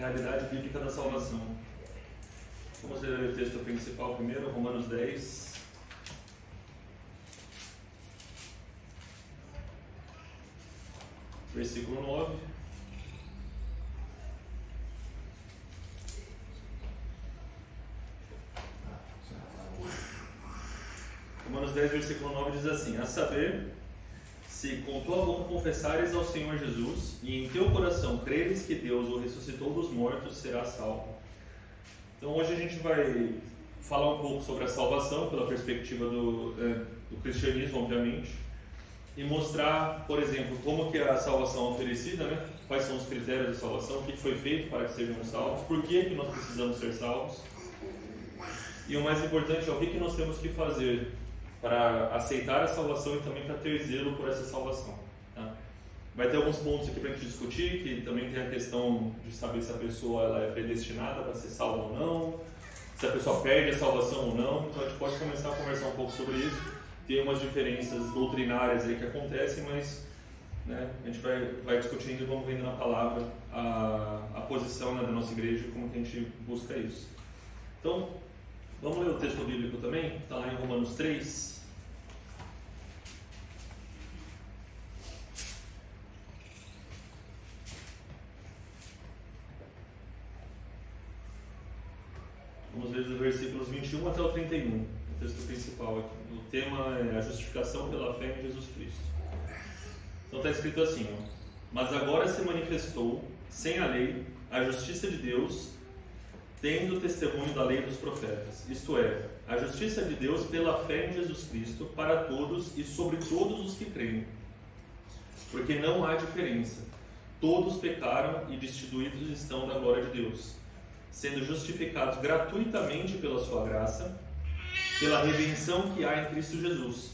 realidade bíblica da salvação. Vamos ler o texto principal primeiro, Romanos 10. Versículo 9. Romanos 10, versículo 9 diz assim: a saber, se com tua boca confessares ao Senhor Jesus e em teu coração creres que Deus o ressuscitou dos mortos, serás salvo. Então hoje a gente vai falar um pouco sobre a salvação pela perspectiva do cristianismo, obviamente, e mostrar, por exemplo, como que a salvação é oferecida, né? Quais são os critérios da salvação, o que foi feito para que sejamos salvos, por que nós precisamos ser salvos, e o mais importante é o que nós temos que fazer para aceitar a salvação e também para ter zelo por essa salvação. Tá? Vai ter alguns pontos aqui para a gente discutir, que também tem a questão de saber se a pessoa ela é predestinada para ser salva ou não, se a pessoa perde a salvação ou não. Então a gente pode começar a conversar um pouco sobre isso. Tem umas diferenças doutrinárias aí que acontecem, mas né, a gente vai discutindo e vamos vendo na palavra a posição, né, da nossa igreja, como que a gente busca isso. Então, vamos ler o texto bíblico também, está lá em Romanos 3. Vamos ler os versículos 21 até o 31, o texto principal aqui. O tema é a justificação pela fé em Jesus Cristo. Então está escrito assim, ó: mas agora se manifestou, sem a lei, a justiça de Deus, tendo o testemunho da lei dos profetas, isto é, a justiça de Deus pela fé em Jesus Cristo para todos e sobre todos os que creem. Porque não há diferença. Todos pecaram e destituídos estão da glória de Deus, sendo justificados gratuitamente pela sua graça, pela redenção que há em Cristo Jesus,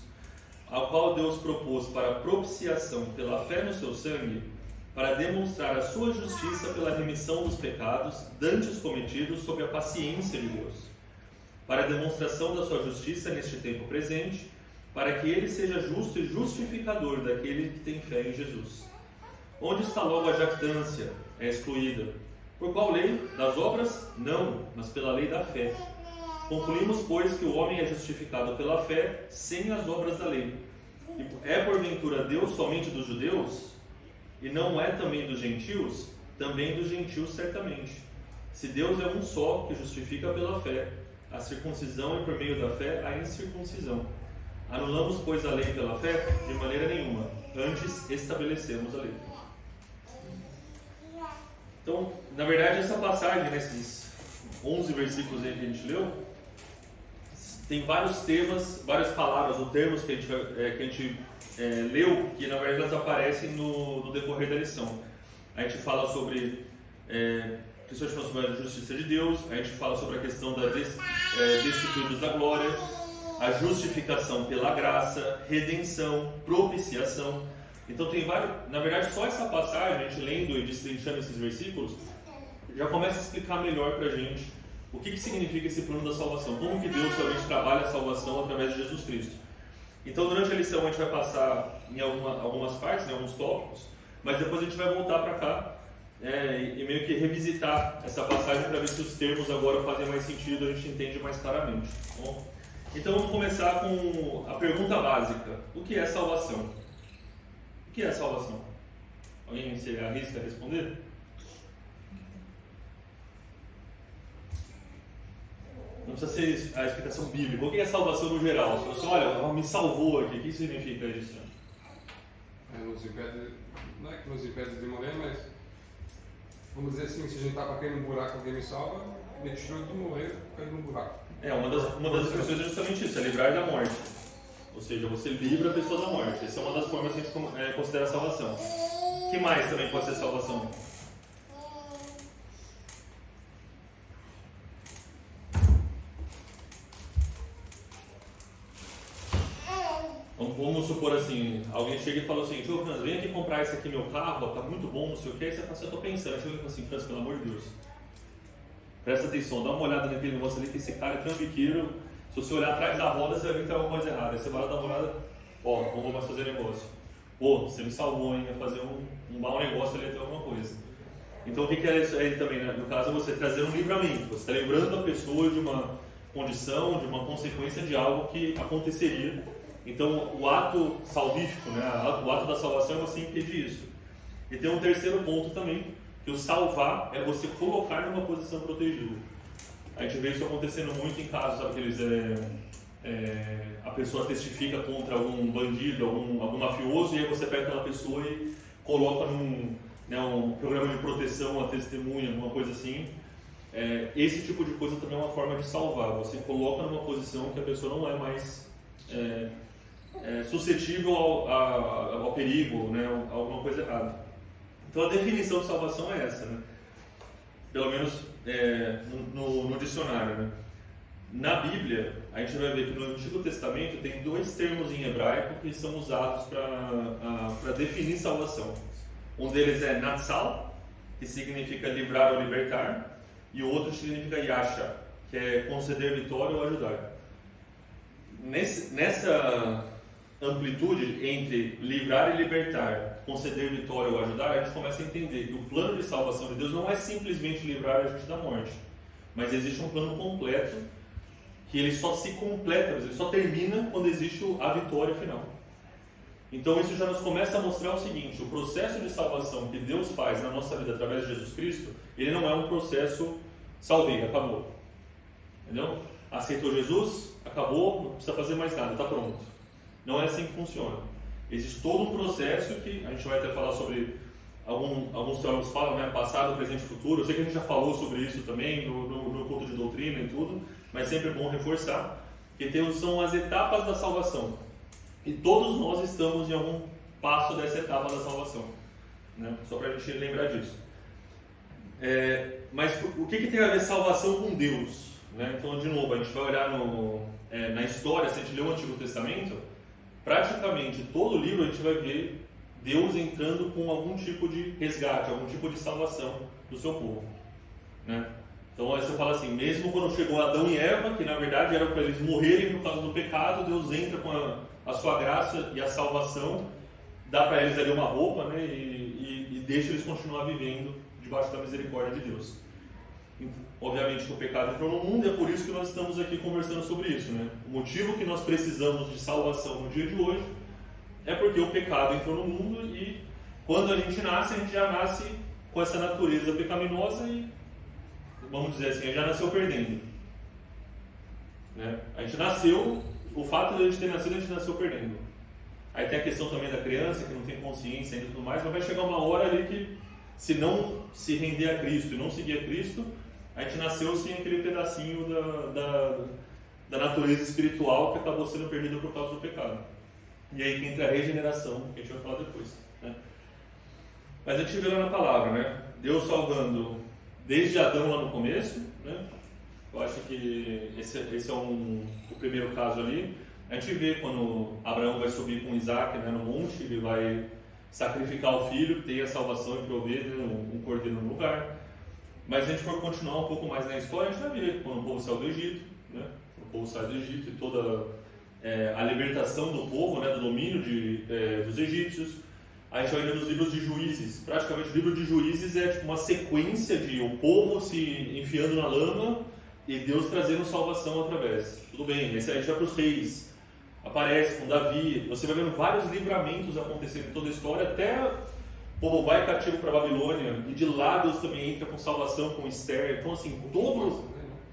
ao qual Deus propôs para propiciação pela fé no seu sangue, para demonstrar a sua justiça pela remissão dos pecados dantes cometidos sob a paciência de Deus, para a demonstração da sua justiça neste tempo presente, para que ele seja justo e justificador daquele que tem fé em Jesus. Onde está logo a jactância? É excluída. Por qual lei? Das obras? Não, mas pela lei da fé. Concluímos, pois, que o homem é justificado pela fé, sem as obras da lei. E é porventura Deus somente dos judeus? E não é também dos gentios? Também dos gentios certamente. Se Deus é um só, que justifica pela fé, a circuncisão e por meio da fé a incircuncisão. Anulamos, pois, a lei pela fé? De maneira nenhuma. Antes estabelecemos a lei. Então, na verdade, essa passagem, nesses 11 versículos aí que a gente leu, tem vários temas, várias palavras ou termos que a gente leu, que na verdade elas aparecem no decorrer da lição. A gente fala sobre a justiça de Deus, a gente fala sobre a questão da destituídos da glória, a justificação pela graça, redenção, propiciação. Então tem vários, na verdade só essa passagem, a gente lendo e destrinchando esses versículos, já começa a explicar melhor pra gente o que significa esse plano da salvação, como que Deus realmente trabalha a salvação através de Jesus Cristo. Então durante a lição a gente vai passar em algumas partes, em alguns tópicos, mas depois a gente vai voltar para cá e meio que revisitar essa passagem para ver se os termos agora fazem mais sentido, a gente entende mais claramente. Tá bom? Então vamos começar com a pergunta básica: o que é salvação? O que é salvação? Alguém se arrisca a responder? Não precisa ser a explicação bíblica. O que é salvação no geral? Se você olha, me salvou aqui, o que significa isso? Nos impede, não é que nos impede de morrer, mas vamos dizer assim, se a gente está para cair num buraco, alguém me salva, me destrui de morrer, cair num buraco. Uma das expressões é justamente isso, é livrar da morte. Ou seja, você livra a pessoa da morte. Essa é uma das formas que a gente considera salvação. O que mais também pode ser salvação? Vamos supor assim, alguém chega e fala assim: ô Franz, vem aqui comprar esse aqui meu carro, tá muito bom, não sei o que. Aí você fala assim: eu tô pensando. Chega e fala assim: Franz, pelo amor de Deus, presta atenção, dá uma olhada naquele negócio ali, que esse cara é trambiqueiro. Se você olhar atrás da roda, você vai ver que tem alguma coisa errada. Aí você vai lá dar uma olhada: ó, não vou mais fazer negócio. Pô, você me salvou, hein? Ia fazer um mau negócio ali, até alguma coisa. Então o que é isso aí também, né? No caso, você trazer um livramento, você está livrando a pessoa de uma condição, de uma consequência de algo que aconteceria. Então o ato salvífico, né? O ato da salvação é você impedir isso. E tem um terceiro ponto também, que o salvar é você colocar numa posição protegida. A gente vê isso acontecendo muito em casos, sabe, aqueles, a pessoa testifica contra algum bandido, algum mafioso, e aí você pega aquela pessoa e coloca num, né, um programa de proteção, uma testemunha, alguma coisa assim. Esse tipo de coisa também é uma forma de salvar. Você coloca numa posição que a pessoa não é mais suscetível ao perigo, né, a alguma coisa errada. Então a definição de salvação é essa, né? Pelo menos no dicionário, né? Na Bíblia, a gente vai ver que no Antigo Testamento tem dois termos em hebraico que são usados para definir salvação. Um deles é natsal, que significa livrar ou libertar, e o outro significa yasha, que é conceder vitória ou ajudar. Nessa amplitude entre livrar e libertar, conceder vitória ou ajudar, a gente começa a entender que o plano de salvação de Deus não é simplesmente livrar a gente da morte, mas existe um plano completo que ele só se completa, ele só termina quando existe a vitória final. Então isso já nos começa a mostrar o seguinte: o processo de salvação que Deus faz na nossa vida através de Jesus Cristo, ele não é um processo salvei, acabou. Entendeu? Aceitou Jesus, acabou, não precisa fazer mais nada, está pronto. Não é assim que funciona. Existe todo um processo que a gente vai até falar sobre, alguns teólogos falam, né, passado, presente e futuro. Eu sei que a gente já falou sobre isso também no culto de doutrina e tudo, mas sempre é bom reforçar que são as etapas da salvação. E todos nós estamos em algum passo dessa etapa da salvação, né? Só para a gente lembrar disso. Mas o que tem a ver salvação com Deus, né? Então, de novo, a gente vai olhar na história, se a gente lê o Antigo Testamento, praticamente todo o livro a gente vai ver Deus entrando com algum tipo de resgate, algum tipo de salvação do seu povo, né? Então aí você fala assim, mesmo quando chegou Adão e Eva, que na verdade era para eles morrerem por causa do pecado, Deus entra com a sua graça e a salvação, dá para eles ali uma roupa, né, e deixa eles continuar vivendo debaixo da misericórdia de Deus. Obviamente que o pecado entrou no mundo, e é por isso que nós estamos aqui conversando sobre isso, né? O motivo que nós precisamos de salvação no dia de hoje é porque o pecado entrou no mundo, e quando a gente já nasce com essa natureza pecaminosa e, vamos dizer assim, já nasceu perdendo, né? A gente nasceu, o fato de a gente ter nascido, a gente nasceu perdendo. Aí tem a questão também da criança, que não tem consciência e tudo mais, mas vai chegar uma hora ali que, se não se render a Cristo e não seguir a Cristo, a gente nasceu sem aquele pedacinho da natureza espiritual que acabou sendo perdido por causa do pecado. E aí que entra a regeneração, que a gente vai falar depois, né? Mas a gente vê lá na palavra, né? Deus salvando desde Adão lá no começo, né? Eu acho que esse é o primeiro caso ali. A gente vê quando Abraão vai subir com Isaac, né, no monte, ele vai sacrificar o filho, ter a salvação e prover, né, um cordeiro no lugar. Mas se a gente for continuar um pouco mais na história, a gente vai ver quando o povo saiu do Egito, né? O povo sai do Egito e toda a libertação do povo, né, do domínio dos egípcios. A gente vai ver nos livros de Juízes. Praticamente o livro de Juízes é tipo uma sequência de o povo se enfiando na lama e Deus trazendo salvação através. Tudo bem, esse a gente vai para os reis. Aparece com Davi, você vai vendo vários livramentos acontecendo em toda a história, até o povo vai cativo para a Babilônia, e de lá Deus também entra com salvação, com Esther. Então assim, todos...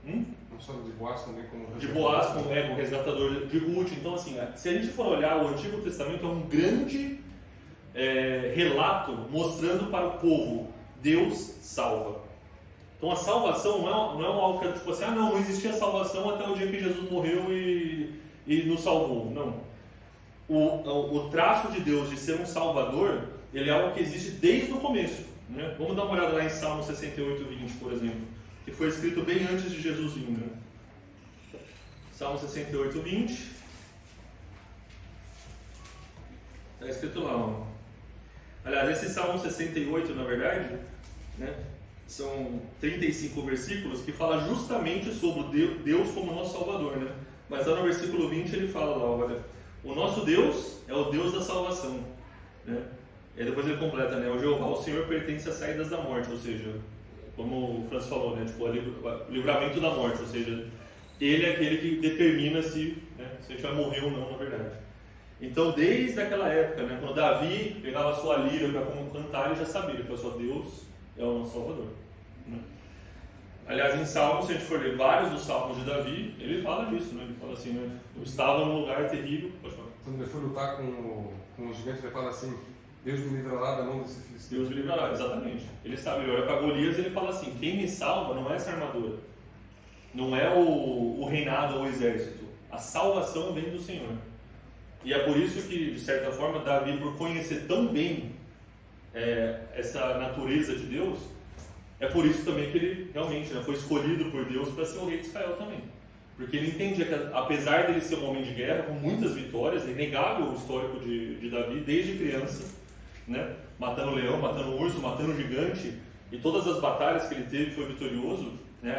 Não só de Boaz também como... De Boaz como o resgatador de Ruth. Então assim, se a gente for olhar o Antigo Testamento, é um grande relato mostrando para o povo, Deus salva. Então a salvação não é algo que é tipo assim, não existia salvação até o dia que Jesus morreu e nos salvou. Não. O traço de Deus de ser um salvador, ele é algo que existe desde o começo, né? Vamos dar uma olhada lá em Salmo 68:20, por exemplo, que foi escrito bem antes de Jesus vir, né? Salmo 68:20 está escrito lá, ó. Aliás, esse Salmo 68, na verdade, né, são 35 versículos que fala justamente sobre Deus como nosso Salvador, né? Mas lá no versículo 20 ele fala lá, olha, o nosso Deus é o Deus da salvação, né? E depois ele completa, né? O Jeová, o Senhor, pertence às saídas da morte, ou seja, como o Francis falou, né? Tipo, o livramento da morte, ou seja, ele é aquele que determina se a gente vai morrer ou não, na verdade. Então, desde aquela época, né? Quando Davi pegava a sua lira para cantar, ele já sabia, ele falou só, Deus é o nosso Salvador. Né? Aliás, em Salmos, se a gente for ler vários dos Salmos de Davi, ele fala disso, né? Ele fala assim, né? Eu estava num lugar terrível. Pode falar. Quando ele for lutar com os gigantes, ele fala assim, Deus me livrará da mão desse filisteu. Deus me livrará, exatamente. Ele sabe, ele olha para Golias e ele fala assim, quem me salva não é essa armadura, não é o reinado ou o exército, a salvação vem do Senhor. E é por isso que, de certa forma, Davi, por conhecer tão bem essa natureza de Deus, é por isso também que ele realmente foi escolhido por Deus para ser o rei de Israel também. Porque ele entendia que, apesar dele ser um homem de guerra, com muitas vitórias, é inegável o histórico de Davi, desde criança, né? Matando leão, matando urso, matando gigante, e todas as batalhas que ele teve foi vitorioso, né?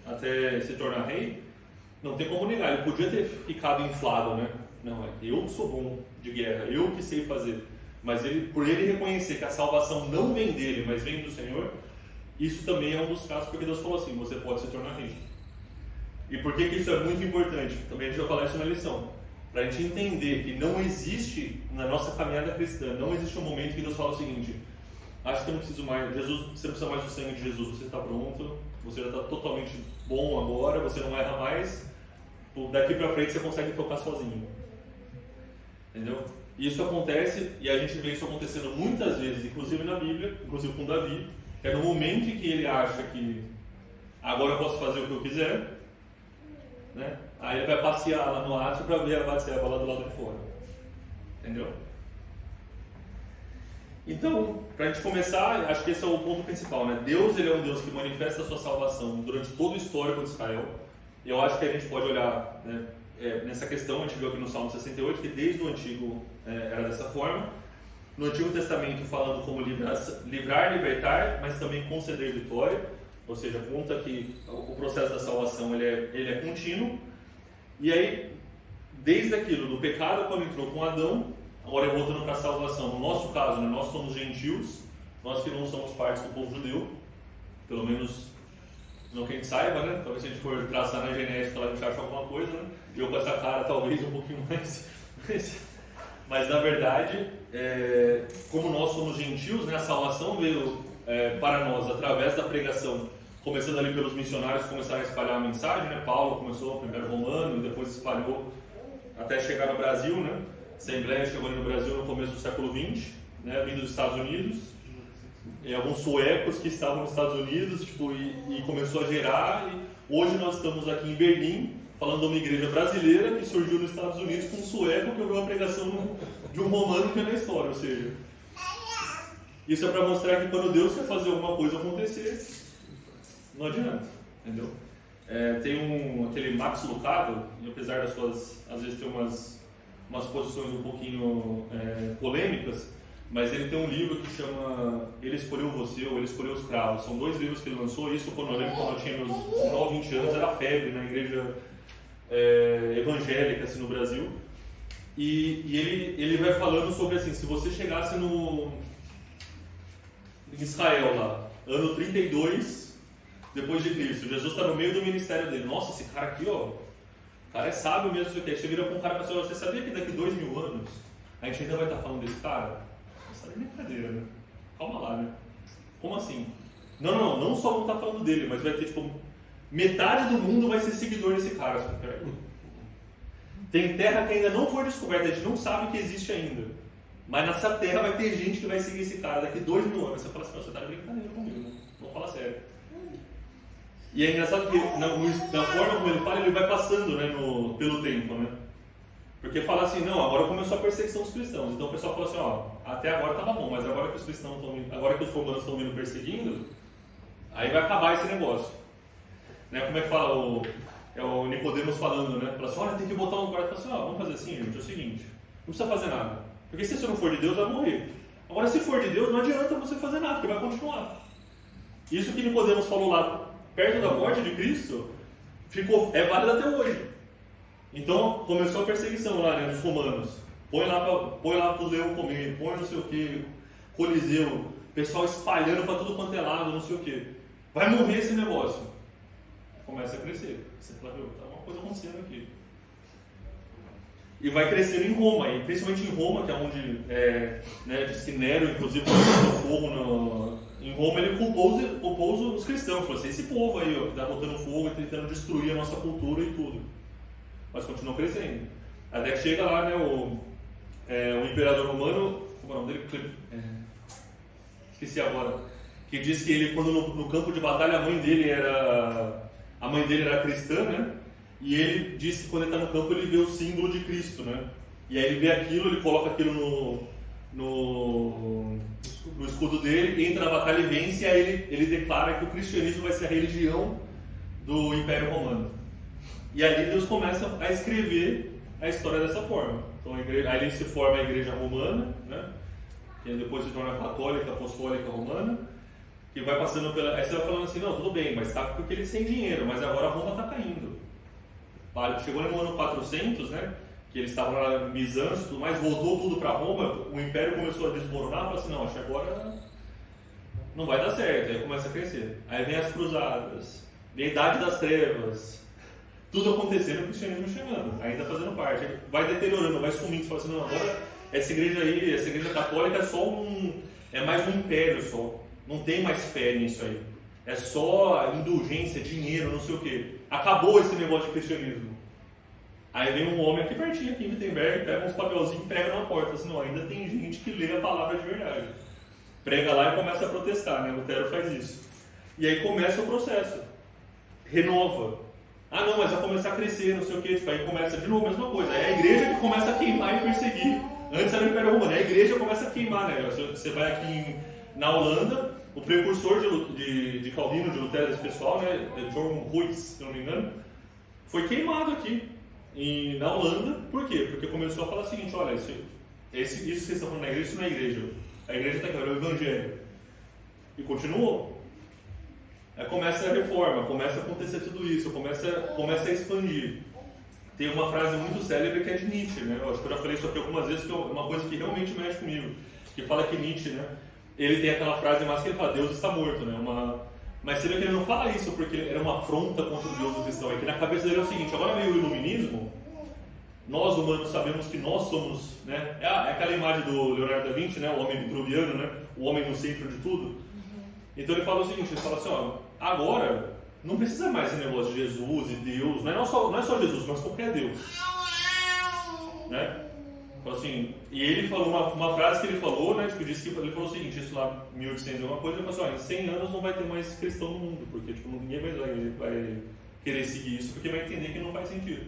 até se tornar rei, não tem como negar. Ele podia ter ficado inflado, né? Não, eu sou bom de guerra, eu que sei fazer. Mas por ele reconhecer que a salvação não vem dele, mas vem do Senhor, isso também é um dos casos porque Deus falou assim, você pode se tornar rei. E por que isso é muito importante? Também a gente vai falar isso na lição. Para a gente entender que não existe, na nossa caminhada cristã, não existe um momento que Deus fala o seguinte, acho que eu não preciso mais, Jesus, você não precisa mais do sangue de Jesus, você está pronto, você já está totalmente bom agora, você não erra mais, daqui para frente você consegue tocar sozinho. Entendeu? Isso acontece, e a gente vê isso acontecendo muitas vezes, inclusive na Bíblia, inclusive com Davi, que é no momento em que ele acha que agora eu posso fazer o que eu quiser, né? Aí ele vai passear lá no átrio para ver a Batseba lá do lado de fora. Entendeu? Então, para a gente começar, acho que esse é o ponto principal, né? Deus, ele é um Deus que manifesta a sua salvação durante todo o histórico de Israel. E eu acho que a gente pode olhar, né, nessa questão, a gente viu aqui no Salmo 68, que desde o Antigo era dessa forma. No Antigo Testamento falando como livrar, libertar, mas também conceder vitória. Ou seja, conta que o processo da salvação ele é contínuo. E aí, desde aquilo, do pecado quando entrou com Adão, agora voltando para a salvação. No nosso caso, né, nós somos gentios, nós que não somos partes do povo judeu, pelo menos não que a gente saiba, né? Talvez se a gente for traçar na genética lá a gente acha alguma coisa, né? Eu com essa cara talvez um pouquinho mais. Mas na verdade, como nós somos gentios, né, a salvação veio para nós através da pregação, começando ali pelos missionários que começaram a espalhar a mensagem, né? Paulo começou primeiro romano e depois espalhou até chegar no Brasil, né? A Assembleia chegou ali no Brasil no começo do século XX, né? Vindo dos Estados Unidos, e alguns suecos que estavam nos Estados Unidos, tipo, e começou a gerar, e hoje nós estamos aqui em Berlim, falando de uma igreja brasileira que surgiu nos Estados Unidos com um sueco que ouviu uma pregação de um romano que é na história, ou seja, isso é para mostrar que quando Deus quer fazer alguma coisa acontecer, não adianta, entendeu? Tem aquele Max Lucado, e apesar das suas, às vezes, ter umas posições um pouquinho polêmicas, mas ele tem um livro que chama Ele Escolheu Você ou Ele Escolheu os Cravos. São 2 livros que ele lançou. Isso quando eu tinha meus 19, 20 anos, era febre na igreja evangélica assim, no Brasil. E ele vai falando sobre assim, se você chegasse em Israel lá, ano 32 depois de Cristo, Jesus está no meio do ministério dele. Nossa, esse cara aqui, ó, o cara é sábio mesmo. Você vira para um cara e fala assim, você sabia que daqui 2000 anos a gente ainda vai estar falando desse cara? Isso é brincadeira, né? Calma lá, né? Como assim? Não só não tá falando dele, mas vai ter tipo metade do mundo vai ser seguidor desse cara. Tem terra que ainda não foi descoberta, a gente não sabe que existe ainda. Mas nessa terra vai ter gente que vai seguir esse cara daqui 2000 anos. Você fala assim, você tá de brincadeira comigo, né? Vamos falar sério. E é engraçado que na forma como ele fala, ele vai passando, né, pelo tempo, né? Porque fala assim, não, agora começou a perseguição dos cristãos. Então o pessoal fala assim, ó, até agora estava bom, mas agora que os cristãos agora que os romanos estão vindo perseguindo, aí vai acabar esse negócio. Né? Como é que fala o Nicodemos falando, né? Fala assim, olha, tem que botar um guarda. Fala assim, ó, vamos fazer assim, gente, é o seguinte, não precisa fazer nada. Porque se você não for de Deus, vai morrer. Agora, se for de Deus, não adianta você fazer nada, porque vai continuar. Isso que Nicodemos falou lá, perto da morte de Cristo, é válido até hoje. Então começou a perseguição lá, né, dos romanos. põe lá pro leão comer, põe não sei o que, coliseu, pessoal espalhando para tudo quanto é lado, não sei o que. Vai morrer esse negócio. Começa a crescer. Você fala, meu, tá uma coisa acontecendo aqui. E vai crescendo em Roma, e principalmente em Roma, que é onde diz que Nero, inclusive, colocou fogo em Roma, ele culpou os cristãos. Falou assim, esse povo aí, ó, que está botando fogo e tentando destruir a nossa cultura e tudo. Mas continua crescendo. Até que chega lá, né, o imperador romano, como é o nome dele? Esqueci agora. Que diz que ele, quando no campo de batalha, a mãe dele era cristã, né? E ele diz que quando ele está no campo ele vê o símbolo de Cristo, né? E aí ele vê aquilo, ele coloca aquilo no escudo dele, entra na batalha e vence, e aí ele declara que o cristianismo vai ser a religião do Império Romano. E aí Deus começa a escrever a história dessa forma. Então aí se forma a Igreja Romana, né? Que depois se torna católica, apostólica romana, que vai passando pela... Aí você vai falando assim, não, tudo bem, mas está porque eles têm dinheiro, mas agora Roma está caindo. Chegou no ano 400, né, que eles estavam lá em Bizâncio, tudo mais, voltou tudo para Roma, o império começou a desmoronar, falou assim, não, acho que agora não vai dar certo, aí começa a crescer. Aí vem as cruzadas, vem a Idade das Trevas, tudo acontecendo, o cristianismo chegando, ainda fazendo parte, vai deteriorando, vai sumindo, você fala assim, não, agora essa igreja católica é mais um império só, não tem mais fé nisso aí. É só indulgência, dinheiro, não sei o que. Acabou esse negócio de cristianismo. Aí vem um homem aqui pertinho, aqui em Wittenberg, pega uns papelzinhos e prega na porta. Assim, não, ainda tem gente que lê a palavra de verdade. Prega lá e começa a protestar, né? Lutero faz isso. E aí começa o processo. Renova. Ah não, mas vai começar a crescer, não sei o que. Tipo, aí começa de novo a mesma coisa. Aí é a igreja que começa a queimar e perseguir. Antes era o Império Romano, aí a igreja começa a queimar, né? Você vai aqui na Holanda, o precursor de Calvino, de Lutero, desse pessoal, né, John Ruiz, se não me engano, foi queimado aqui na Holanda. Por quê? Porque começou a falar o seguinte, olha, isso que vocês estão falando na igreja, isso não é igreja. A igreja está aqui, olha, é o evangelho. E continuou. Aí começa a reforma, começa a acontecer tudo isso, começa a expandir. Tem uma frase muito célebre que é de Nietzsche, né? Eu acho que eu já falei isso aqui algumas vezes, que é uma coisa que realmente mexe comigo. Que fala que Nietzsche, né? Ele tem aquela frase mais que ele fala, Deus está morto, né? Mas você vê que ele não fala isso porque era uma afronta contra o Deus do cristão. É que na cabeça dele é o seguinte, agora veio o iluminismo, nós humanos sabemos que nós somos, né? É aquela imagem do Leonardo da Vinci, né? O homem vitruviano, né? O homem no centro de tudo. Então ele fala o seguinte, ele fala assim, ó, agora não precisa mais esse negócio de Jesus e Deus, não é só Jesus, mas qualquer Deus, né? Assim, e ele falou uma frase que ele falou, né, tipo, disse que ele falou o seguinte, isso lá em 1800 alguma coisa, ele falou assim, ó, em 100 anos não vai ter mais cristão no mundo, porque tipo, ninguém vai querer seguir isso, porque vai entender que não faz sentido.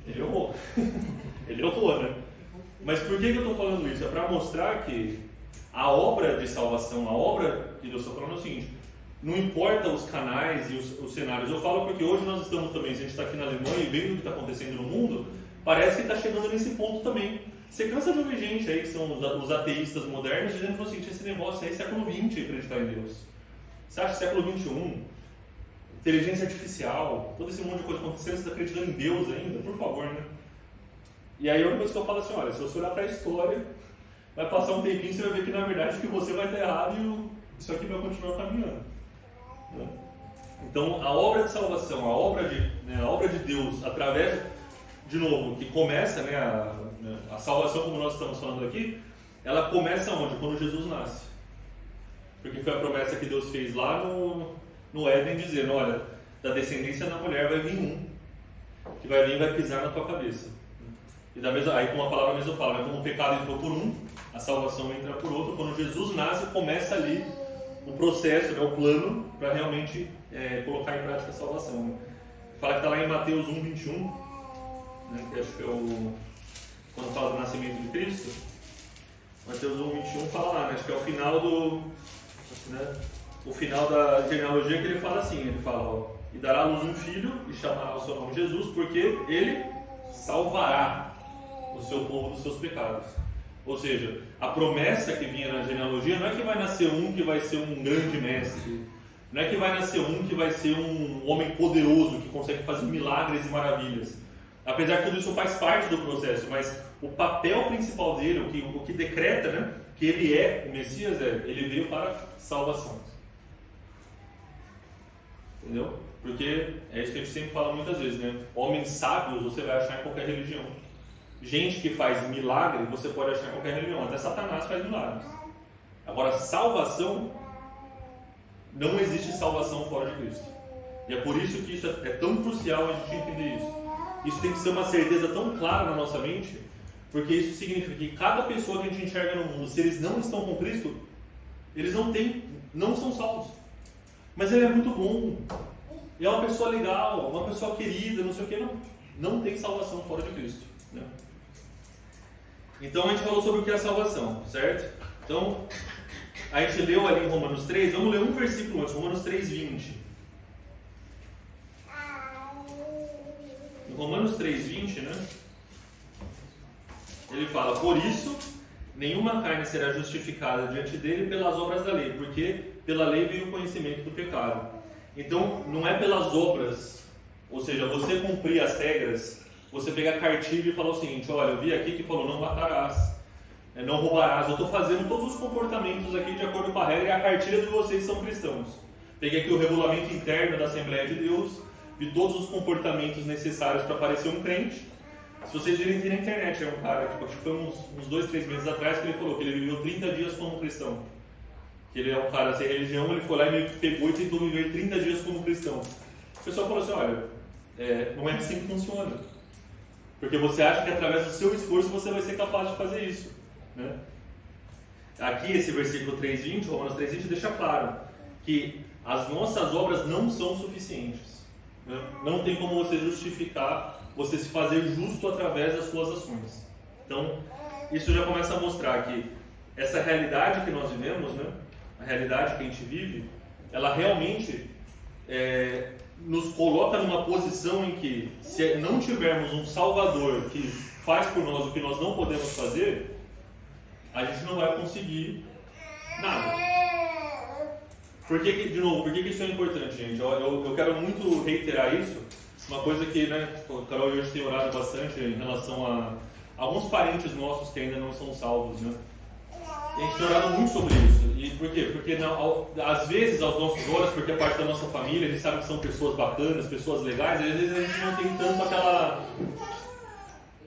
Ele errou. Ele errou, né? Mas por que eu estou falando isso? É para mostrar que a obra de salvação, a obra que Deus está falando é o seguinte, não importa os canais e os cenários. Eu falo porque hoje nós estamos também, se a gente está aqui na Alemanha e vendo o que está acontecendo no mundo, parece que está chegando nesse ponto também. Você cansa de ouvir gente aí, que são os ateístas modernos, dizendo assim, esse negócio aí é século XX acreditar em Deus. Você acha que século XXI, inteligência artificial, todo esse monte de coisa acontecendo, você está acreditando em Deus ainda? Por favor, né? E aí a única coisa que eu falo assim, olha, se você olhar para a história, vai passar um tempinho, você vai ver que na verdade que você vai estar errado e isso aqui vai continuar caminhando. Então a obra de salvação, a obra de Deus, através, de novo, que começa, né, a salvação como nós estamos falando aqui, ela começa onde? Quando Jesus nasce. Porque foi a promessa que Deus fez lá no Éden, dizendo, olha, da descendência da mulher vai vir um, que vai vir e vai pisar na tua cabeça. E aí com a palavra mesmo fala, né, como o pecado entrou por um, a salvação entra por outro. Quando Jesus nasce, começa ali o processo, né, o plano, para realmente colocar em prática a salvação. Né? Fala que está lá em Mateus 1:21, né, que acho que é quando fala do nascimento de Cristo. Mateus 1:21 fala lá, né, acho que é o final o final da genealogia, que ele fala assim, ele fala, ó, e dará à luz um filho e chamará o seu nome Jesus, porque ele salvará o seu povo dos seus pecados. Ou seja, a promessa que vinha na genealogia não é que vai nascer um que vai ser um grande mestre, não é que vai nascer um que vai ser um homem poderoso que consegue fazer milagres e maravilhas. Apesar que tudo isso faz parte do processo, mas o papel principal dele, o que decreta, né, que ele é o Messias, ele veio para salvação. Entendeu? Porque é isso que a gente sempre fala muitas vezes, né? Homens sábios você vai achar em qualquer religião. Gente que faz milagre você pode achar em qualquer religião. Até Satanás faz milagres. Agora, salvação, não existe salvação fora de Cristo. E é por isso que isso é tão crucial a gente entender isso. Isso tem que ser uma certeza tão clara na nossa mente, porque isso significa que cada pessoa que a gente enxerga no mundo, se eles não estão com Cristo, eles não são salvos. Mas ele é muito bom, ele é uma pessoa legal, uma pessoa querida, não sei o que, não tem salvação fora de Cristo, né? Então a gente falou sobre o que é a salvação, certo? Então, a gente leu ali em Romanos 3, vamos ler um versículo antes, Romanos 3:20. Em Romanos 3:20, né? Ele fala: por isso, nenhuma carne será justificada diante dele pelas obras da lei, porque pela lei veio o conhecimento do pecado. Então, não é pelas obras, ou seja, você cumprir as regras, você pegar a cartilha e falar o seguinte: olha, eu vi aqui que falou não matarás, não roubarás, eu estou fazendo todos os comportamentos aqui de acordo com a regra e a cartilha de vocês são cristãos. Peguei aqui o regulamento interno da Assembleia de Deus, vi todos os comportamentos necessários para parecer um crente. Se vocês virem na internet, é um cara, acho que foi uns 2-3 meses atrás que ele falou que ele viveu 30 dias como cristão. Que ele é um cara sem religião, ele foi lá e meio que pegou e tentou viver 30 dias como cristão. O pessoal falou assim: olha, não é assim que funciona. Porque você acha que através do seu esforço você vai ser capaz de fazer isso, né? Aqui esse versículo 3:20, Romanos 3:20, deixa claro que as nossas obras não são suficientes, né? Não tem como você justificar, você se fazer justo através das suas ações. Então, isso já começa a mostrar que essa realidade que nós vivemos, né, a realidade que a gente vive, ela realmente nos coloca numa posição em que, se não tivermos um Salvador que faz por nós o que nós não podemos fazer, a gente não vai conseguir nada. Por que que isso é importante, gente? Eu quero muito reiterar isso. Uma coisa que, né, o Carol e eu tem orado bastante em relação a alguns parentes nossos que ainda não são salvos, né? E a gente tem orado muito sobre isso. E por quê? Porque às vezes, aos nossos olhos, porque é parte da nossa família, a gente sabe que são pessoas bacanas, pessoas legais, e às vezes a gente não tem tanto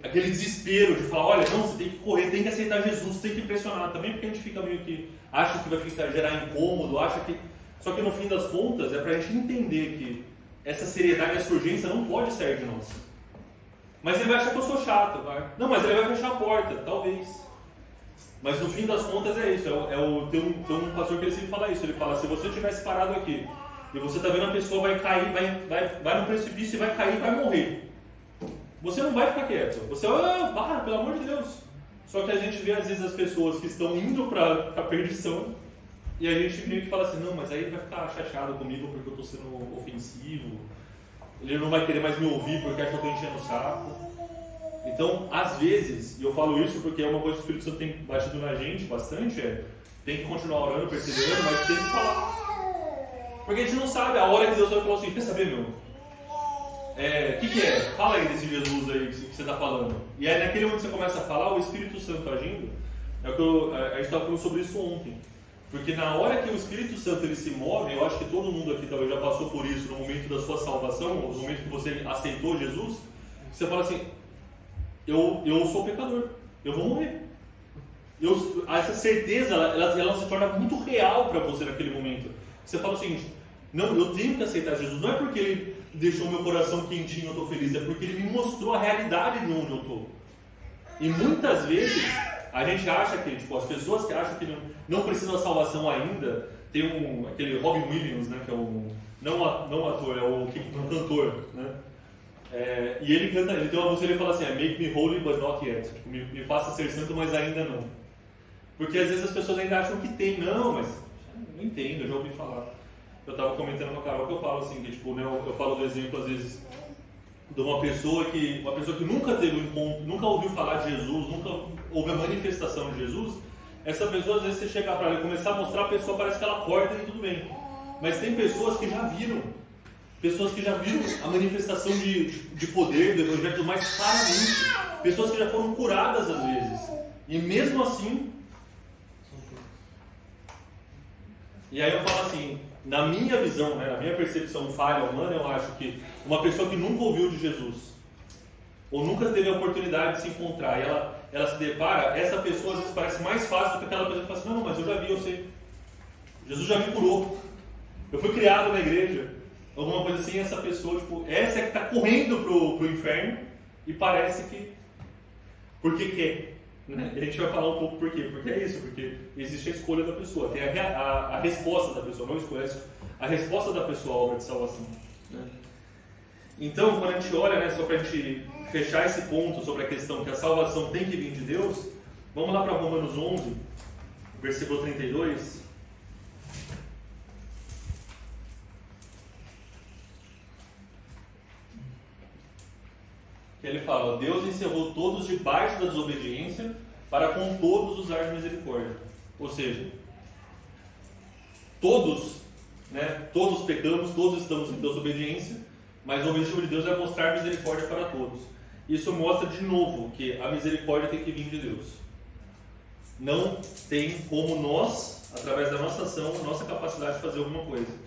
aquele desespero de falar: olha, não, você tem que correr, tem que aceitar Jesus, tem que pressionar. Também porque a gente fica meio que acha que vai gerar incômodo, acha que... Só que no fim das contas, é pra gente entender que essa seriedade, essa urgência não pode sair de nós. Mas ele vai achar que eu sou chato, vai? Não, mas ele vai fechar a porta, talvez. Mas no fim das contas é isso. Tem um pastor que ele sempre fala isso. Ele fala: se você tivesse parado aqui e você está vendo a pessoa vai cair, vai no precipício e vai cair, vai morrer, você não vai ficar quieto. Você vai, pelo amor de Deus. Só que a gente vê às vezes as pessoas que estão indo para a perdição e a gente meio que fala assim: não, mas aí ele vai ficar chateado comigo porque eu estou sendo ofensivo, ele não vai querer mais me ouvir porque acha que eu estou enchendo o saco. Então, às vezes, e eu falo isso porque é uma coisa que o Espírito Santo tem batido na gente bastante, tem que continuar orando, percebendo, mas tem que falar. Porque a gente não sabe a hora que Deus vai falar assim: quer saber, meu? O que é? Fala aí desse Jesus aí que você está falando. E aí naquele momento que você começa a falar, o Espírito Santo agindo, a gente estava falando sobre isso ontem. Porque na hora que o Espírito Santo ele se move, eu acho que todo mundo aqui talvez já passou por isso no momento da sua salvação, no momento que você aceitou Jesus, você fala assim: eu sou pecador, eu vou morrer. Essa certeza, ela se torna muito real para você naquele momento. Você fala o seguinte: não, eu tenho que aceitar Jesus. Não é porque ele deixou meu coração quentinho, eu estou feliz, é porque ele me mostrou a realidade de onde eu estou. E muitas vezes a gente acha que, as pessoas que acham que não precisam da salvação ainda, tem aquele Robin Williams, né, que é não ator, é um cantor, né? E ele canta, ele tem uma música, ele fala assim: make me holy but not yet. Tipo, me faça ser santo, mas ainda não. Porque às vezes as pessoas ainda acham que tem. Não, mas não entendo, eu já ouvi falar. Eu estava comentando com a Carol que eu falo assim, que né, eu falo do exemplo às vezes de uma pessoa que nunca teve um encontro, nunca ouviu falar de Jesus, nunca houve a manifestação de Jesus. Essa pessoa, às vezes você chegar para ela e começar a mostrar, a pessoa parece que ela corta e tudo bem. Mas tem pessoas que já viram a manifestação de poder do Evangelho mais claramente. pessoas que já foram curadas às vezes. E mesmo assim... E aí eu falo assim, na minha visão, né, na minha percepção falha humana, eu acho que uma pessoa que nunca ouviu de Jesus, ou nunca teve a oportunidade de se encontrar, e ela se depara, essa pessoa às vezes parece mais fácil do que aquela pessoa que fala assim, não, mas eu já vi, eu sei. Jesus já me curou. Eu fui criado na igreja. Alguma coisa assim, essa pessoa, tipo, essa é que está correndo pro inferno e parece que... Porque quer. Né? E a gente vai falar um pouco por quê. Porque é isso, porque existe a escolha da pessoa. Tem a resposta da pessoa, não escolha, a resposta da pessoa à obra de salvação. Né? Então, quando a gente olha, né, só para a gente fechar esse ponto sobre a questão que a salvação tem que vir de Deus, vamos lá para Romanos 11, versículo 32. Que ele fala, Deus encerrou todos debaixo da desobediência para com todos usar de misericórdia. Ou seja, todos, né, todos pecamos, todos estamos em desobediência, mas o objetivo de Deus é mostrar misericórdia para todos. Isso mostra de novo que a misericórdia tem que vir de Deus. Não tem como nós, através da nossa ação, a nossa capacidade de fazer alguma coisa.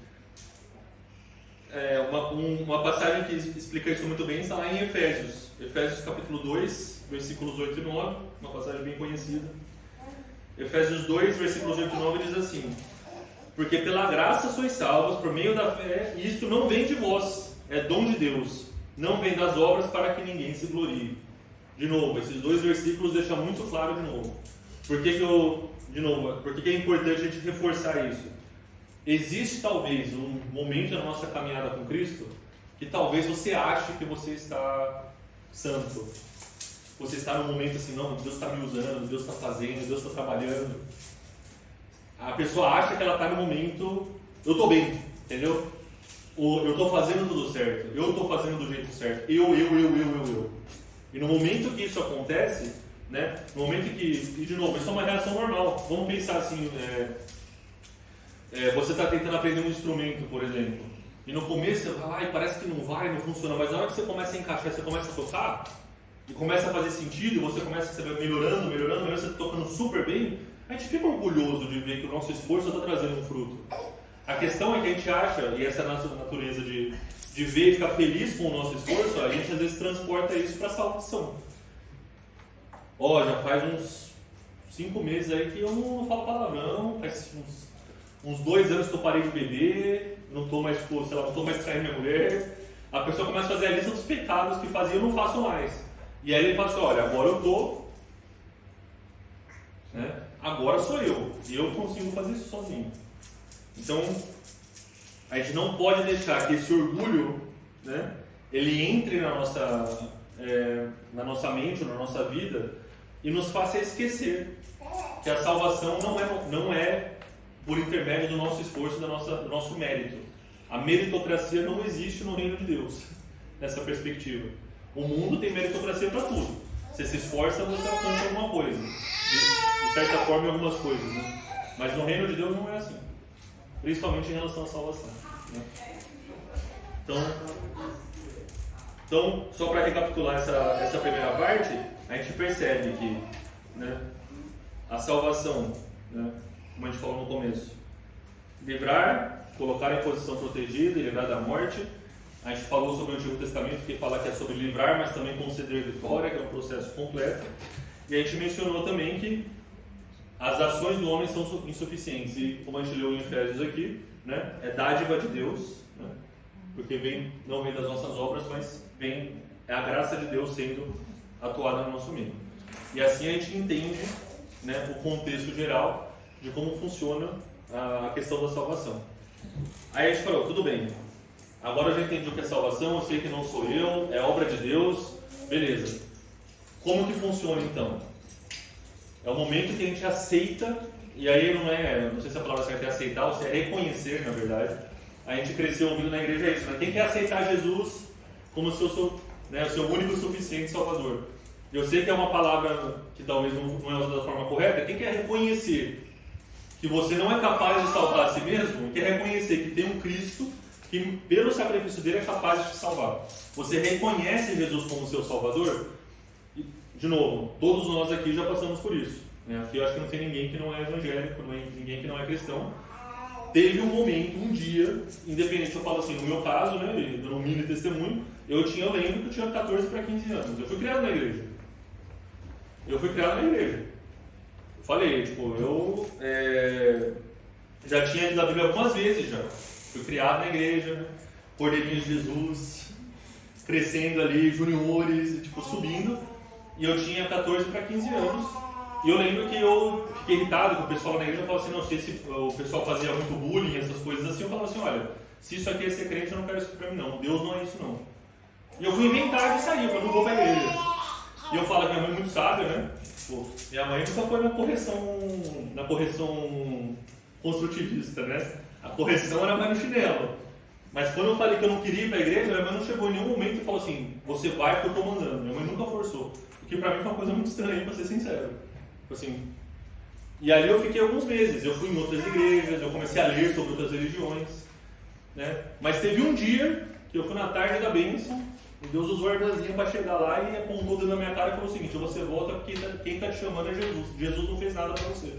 Uma passagem que explica isso muito bem está lá em Efésios. Efésios capítulo 2, versículos 8 e 9, uma passagem bem conhecida. Efésios 2, versículos 8 e 9 diz assim: porque pela graça sois salvos por meio da fé, e isto não vem de vós, é dom de Deus, não vem das obras para que ninguém se glorie. De novo, esses dois versículos deixam muito claro de novo. Por que é importante a gente reforçar isso? Existe talvez um momento na nossa caminhada com Cristo que talvez você ache que você está santo. Você está num momento assim, não, Deus está me usando, Deus está fazendo, Deus está trabalhando. A pessoa acha que ela está no momento, eu estou bem, entendeu? Eu estou fazendo tudo certo, eu estou fazendo do jeito certo, eu. E no momento que isso acontece, né, no momento que, e de novo, isso é uma reação normal. Vamos pensar assim, você está tentando aprender um instrumento, por exemplo, e no começo você fala, parece que não vai, não funciona, mas na hora que você começa a encaixar, você começa a tocar, e começa a fazer sentido, você começa a melhorando, você está tocando super bem, a gente fica orgulhoso de ver que o nosso esforço está trazendo um fruto. A questão é que a gente acha, e essa é a nossa natureza de ver e ficar feliz com o nosso esforço, a gente às vezes transporta isso para a salvação. Já faz uns 5 meses aí que eu não falo palavrão, faz uns 2 anos que eu parei de beber, não estou mais, não estou mais traindo minha mulher. A pessoa começa a fazer a lista dos pecados que fazia e eu não faço mais. E aí ele fala assim, agora eu estou, né? Agora sou eu, e eu consigo fazer isso sozinho. Então, a gente não pode deixar que esse orgulho, né, ele entre na nossa mente, na nossa vida, e nos faça esquecer que a salvação não é por intermédio do nosso esforço, do nosso mérito. A meritocracia não existe no reino de Deus, nessa perspectiva. O mundo tem meritocracia para tudo. Você se esforça, você alcança alguma coisa. De certa forma, em algumas coisas, né? Mas no reino de Deus não é assim. Principalmente em relação à salvação. Né? Então, só para recapitular essa primeira parte, a gente percebe que, né, a salvação, né, como a gente falou no começo, livrar, colocar em posição protegida e livrar da morte. A gente falou sobre o Antigo Testamento, que fala que é sobre livrar, mas também conceder vitória, que é um processo completo. E a gente mencionou também que as ações do homem são insuficientes. E como a gente leu em Efésios aqui, né, é dádiva de Deus, né, porque não vem das nossas obras, mas é a graça de Deus sendo atuada no nosso meio. E assim a gente entende, né, o contexto geral de como funciona a questão da salvação. Aí a gente falou, tudo bem, agora eu já entendi o que é salvação, eu sei que não sou eu, é obra de Deus, beleza. Como que funciona então? É o momento que a gente aceita, e aí não sei se a palavra certa é aceitar ou se é reconhecer, na verdade. A gente cresceu ouvindo na igreja isso, né? Quem quer aceitar Jesus como o seu único e suficiente Salvador? Eu sei que é uma palavra que talvez não é usada da forma correta. Quem quer reconhecer que você não é capaz de salvar a si mesmo, quer reconhecer que tem um Cristo que, pelo sacrifício dele, é capaz de te salvar. Você reconhece Jesus como seu Salvador? de novo, todos nós aqui já passamos por isso. Né? Aqui eu acho que não tem ninguém que não é evangélico, ninguém que não é cristão. Teve um momento, um dia, independente, eu falo assim, no meu caso, né, dando um mini testemunho, eu lembro que eu tinha 14 para 15 anos. Eu fui criado na igreja. Eu falei, tipo, eu já tinha lido a Bíblia algumas vezes já. Fui criado na igreja, Cordeirinho de Jesus, crescendo ali, juniores, tipo, subindo. E eu tinha 14 para 15 anos. E eu lembro que eu fiquei irritado com o pessoal na igreja. Eu falava assim, não sei se o pessoal fazia muito bullying, essas coisas assim. Eu falava assim, olha, se isso aqui é ser crente, eu não quero isso pra mim não. Deus não é isso não. E eu fui inventar de sair, eu falei, não vou pra igreja. E eu falo que minha mãe é muito sábia, né? Pô, minha mãe nunca foi na correção construtivista, né? A correção era mais no chinelo. Mas quando eu falei que eu não queria ir pra igreja, minha mãe não chegou em nenhum momento e falou assim, você vai porque eu tô mandando. Minha mãe nunca forçou. O que pra mim foi uma coisa muito estranha, pra ser sincero. Assim, e ali eu fiquei alguns meses. Eu fui em outras igrejas, eu comecei a ler sobre outras religiões, né? Mas teve um dia que eu fui na tarde da bênção e Deus usou a irmãzinha para chegar lá e apontou dentro da minha cara e falou o seguinte, você volta porque quem está te chamando é Jesus. Jesus não fez nada para você.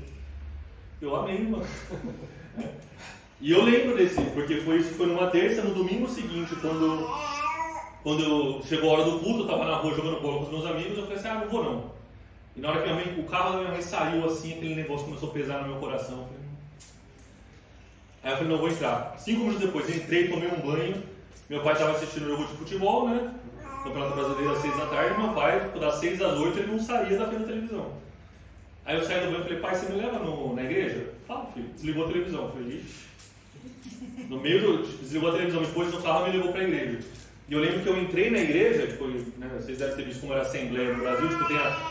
Eu amei, mano. E eu lembro desse, porque isso foi numa terça, no domingo seguinte, quando chegou a hora do culto, eu estava na rua jogando bola com os meus amigos, eu falei assim, não vou não. E na hora que o carro da minha mãe saiu assim, aquele negócio começou a pesar no meu coração. Aí eu falei, não, vou entrar. 5 minutos depois, entrei, tomei um banho. Meu pai estava assistindo o jogo de futebol, né? Campeonato Brasileiro às 6 da tarde. Meu pai, das 6 às 8, ele não saía da frente da televisão. Aí eu saí do banho e falei, pai, você me leva na igreja? Fala, filho. Desligou a televisão. Eu falei, no meio desligou a televisão, depois no carro me levou para a igreja. E eu lembro que eu entrei na igreja, tipo, né, vocês devem ter visto como era a Assembleia no Brasil, tipo,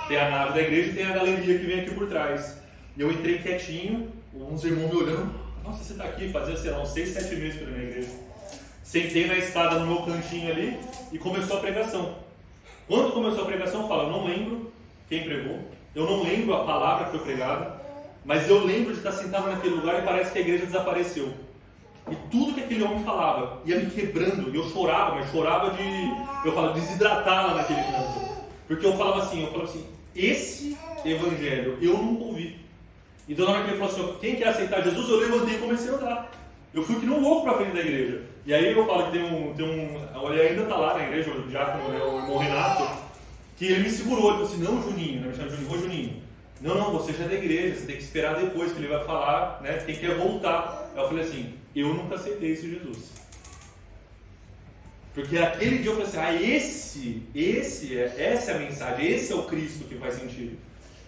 tem a nave da igreja e tem a galeria que vem aqui por trás. E eu entrei quietinho, uns irmãos me olhando, nossa, você está aqui, fazia, sei lá, uns 6, 7 meses que eu ia na igreja. Sentei na escada no meu cantinho ali e começou a pregação. Quando começou a pregação, eu falo, eu não lembro quem pregou, eu não lembro a palavra que foi pregada, mas eu lembro de estar sentado naquele lugar e parece que a igreja desapareceu. E tudo que aquele homem falava ia me quebrando. E eu chorava, mas chorava de desidratar lá naquele canto. Porque eu falava assim, esse evangelho eu nunca ouvi. Então na hora que ele falou assim, quem quer aceitar Jesus, eu levantei e comecei a orar. Eu fui que nem um louco pra frente da igreja. E aí eu falo que ele ainda está lá na igreja, o diácono, né, o irmão Renato, que ele me segurou, ele falou assim, não Juninho, né, me chama Juninho, Juninho, não, você já é da igreja, você tem que esperar depois que ele vai falar, né, quem quer voltar. Aí eu falei assim, eu nunca aceitei esse Jesus. Porque aquele dia eu falei assim, essa é a mensagem, esse é o Cristo que faz sentido.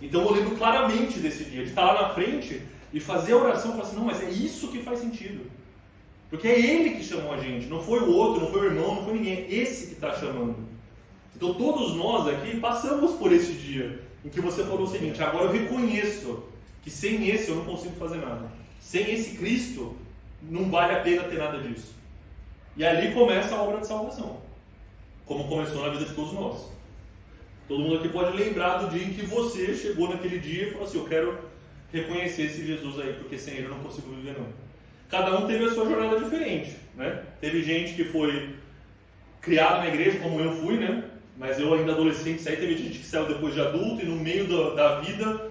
Então eu lembro claramente desse dia, de estar lá na frente e fazer a oração e falar assim, não, mas é isso que faz sentido. Porque é Ele que chamou a gente, não foi o outro, não foi o irmão, não foi ninguém, é esse que está chamando. Então todos nós aqui passamos por esse dia, em que você falou o seguinte, agora eu reconheço que sem esse eu não consigo fazer nada. Sem esse Cristo, não vale a pena ter nada disso. E ali começa a obra de salvação, como começou na vida de todos nós. Todo mundo aqui pode lembrar do dia em que você chegou naquele dia e falou assim, eu quero reconhecer esse Jesus aí, porque sem ele eu não consigo viver não. Cada um teve a sua jornada diferente, né? Teve gente que foi criada na igreja, como eu fui, né? Mas eu ainda adolescente saí, teve gente que saiu depois de adulto e no meio da vida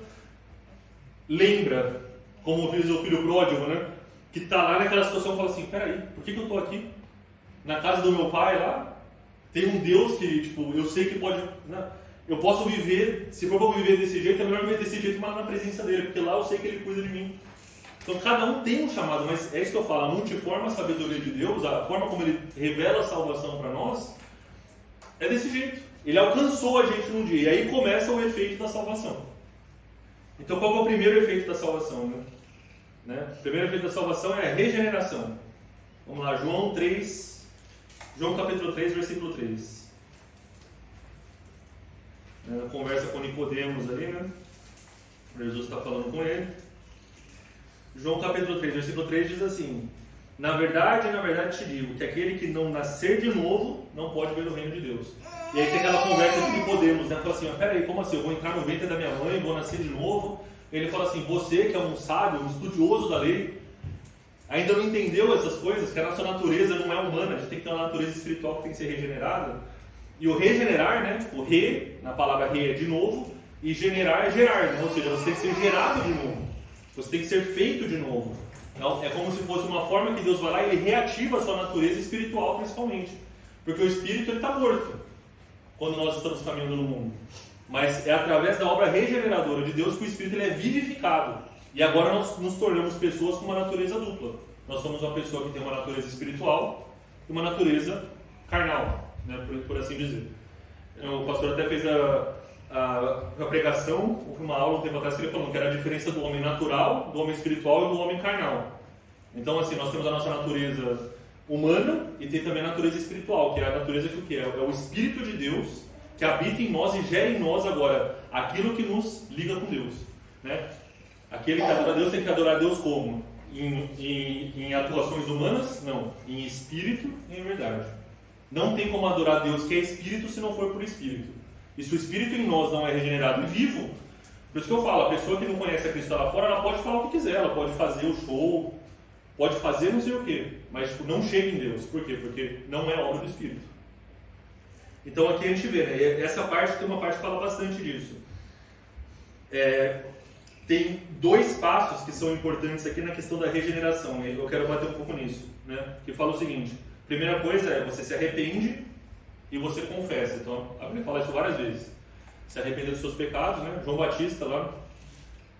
lembra, como fez o filho pródigo, né? Que está lá naquela situação e fala assim, peraí, por que eu estou aqui? Na casa do meu pai lá, tem um Deus que, tipo, eu sei que pode... Né? Eu posso viver, se for para viver desse jeito, é melhor viver desse jeito, mas na presença dele, porque lá eu sei que ele cuida de mim. Então cada um tem um chamado, mas é isso que eu falo, a multiforme sabedoria de Deus, a forma como ele revela a salvação para nós, é desse jeito. Ele alcançou a gente num dia, e aí começa o efeito da salvação. Então qual é o primeiro efeito da salvação? Né? O primeiro efeito da salvação é a regeneração. Vamos lá, João capítulo 3, versículo 3. Na conversa com Nicodemos ali, né? Jesus está falando com ele. João capítulo 3, versículo 3 diz assim, na verdade te digo, que aquele que não nascer de novo, não pode ver o reino de Deus. E aí tem aquela conversa com Nicodemos, né? Fala assim, peraí, como assim? Eu vou entrar no ventre da minha mãe, vou nascer de novo? Ele fala assim, você que é um sábio, um estudioso da lei, ainda não entendeu essas coisas, que a nossa natureza não é humana, a gente tem que ter uma natureza espiritual que tem que ser regenerada. E o regenerar, né? Tipo, na palavra re é de novo, e generar é gerar, né? Ou seja, você tem que ser gerado de novo. Você tem que ser feito de novo. Então, é como se fosse uma forma que Deus vai lá e Ele reativa a sua natureza espiritual, principalmente. Porque o espírito está morto quando nós estamos caminhando no mundo. Mas é através da obra regeneradora de Deus que o espírito ele é vivificado. E agora nós nos tornamos pessoas com uma natureza dupla. Nós somos uma pessoa que tem uma natureza espiritual e uma natureza carnal, né, por assim dizer. O pastor até fez a pregação, uma aula um tempo atrás que ele falou que era a diferença do homem natural, do homem espiritual e do homem carnal. Então, assim, nós temos a nossa natureza humana e tem também a natureza espiritual, que é a natureza que o quê? É o Espírito de Deus que habita em nós e gera em nós agora aquilo que nos liga com Deus, né? Aquele que adora Deus tem que adorar Deus como? Em atuações humanas? Não. Em espírito e em verdade. Não tem como adorar Deus que é espírito se não for por espírito. E se o espírito em nós não é regenerado e vivo, por isso que eu falo, a pessoa que não conhece a Cristo lá fora, ela pode falar o que quiser, ela pode fazer o show, pode fazer não sei o que, mas tipo, não chega em Deus. Por quê? Porque não é obra do Espírito. Então aqui a gente vê, né? Essa parte tem uma parte que fala bastante disso. Tem dois passos que são importantes aqui na questão da regeneração, e eu quero bater um pouco nisso, né? Que fala o seguinte: primeira coisa é você se arrepende e você confessa. Então a Bíblia fala isso várias vezes. Se arrepender dos seus pecados, né? João Batista lá,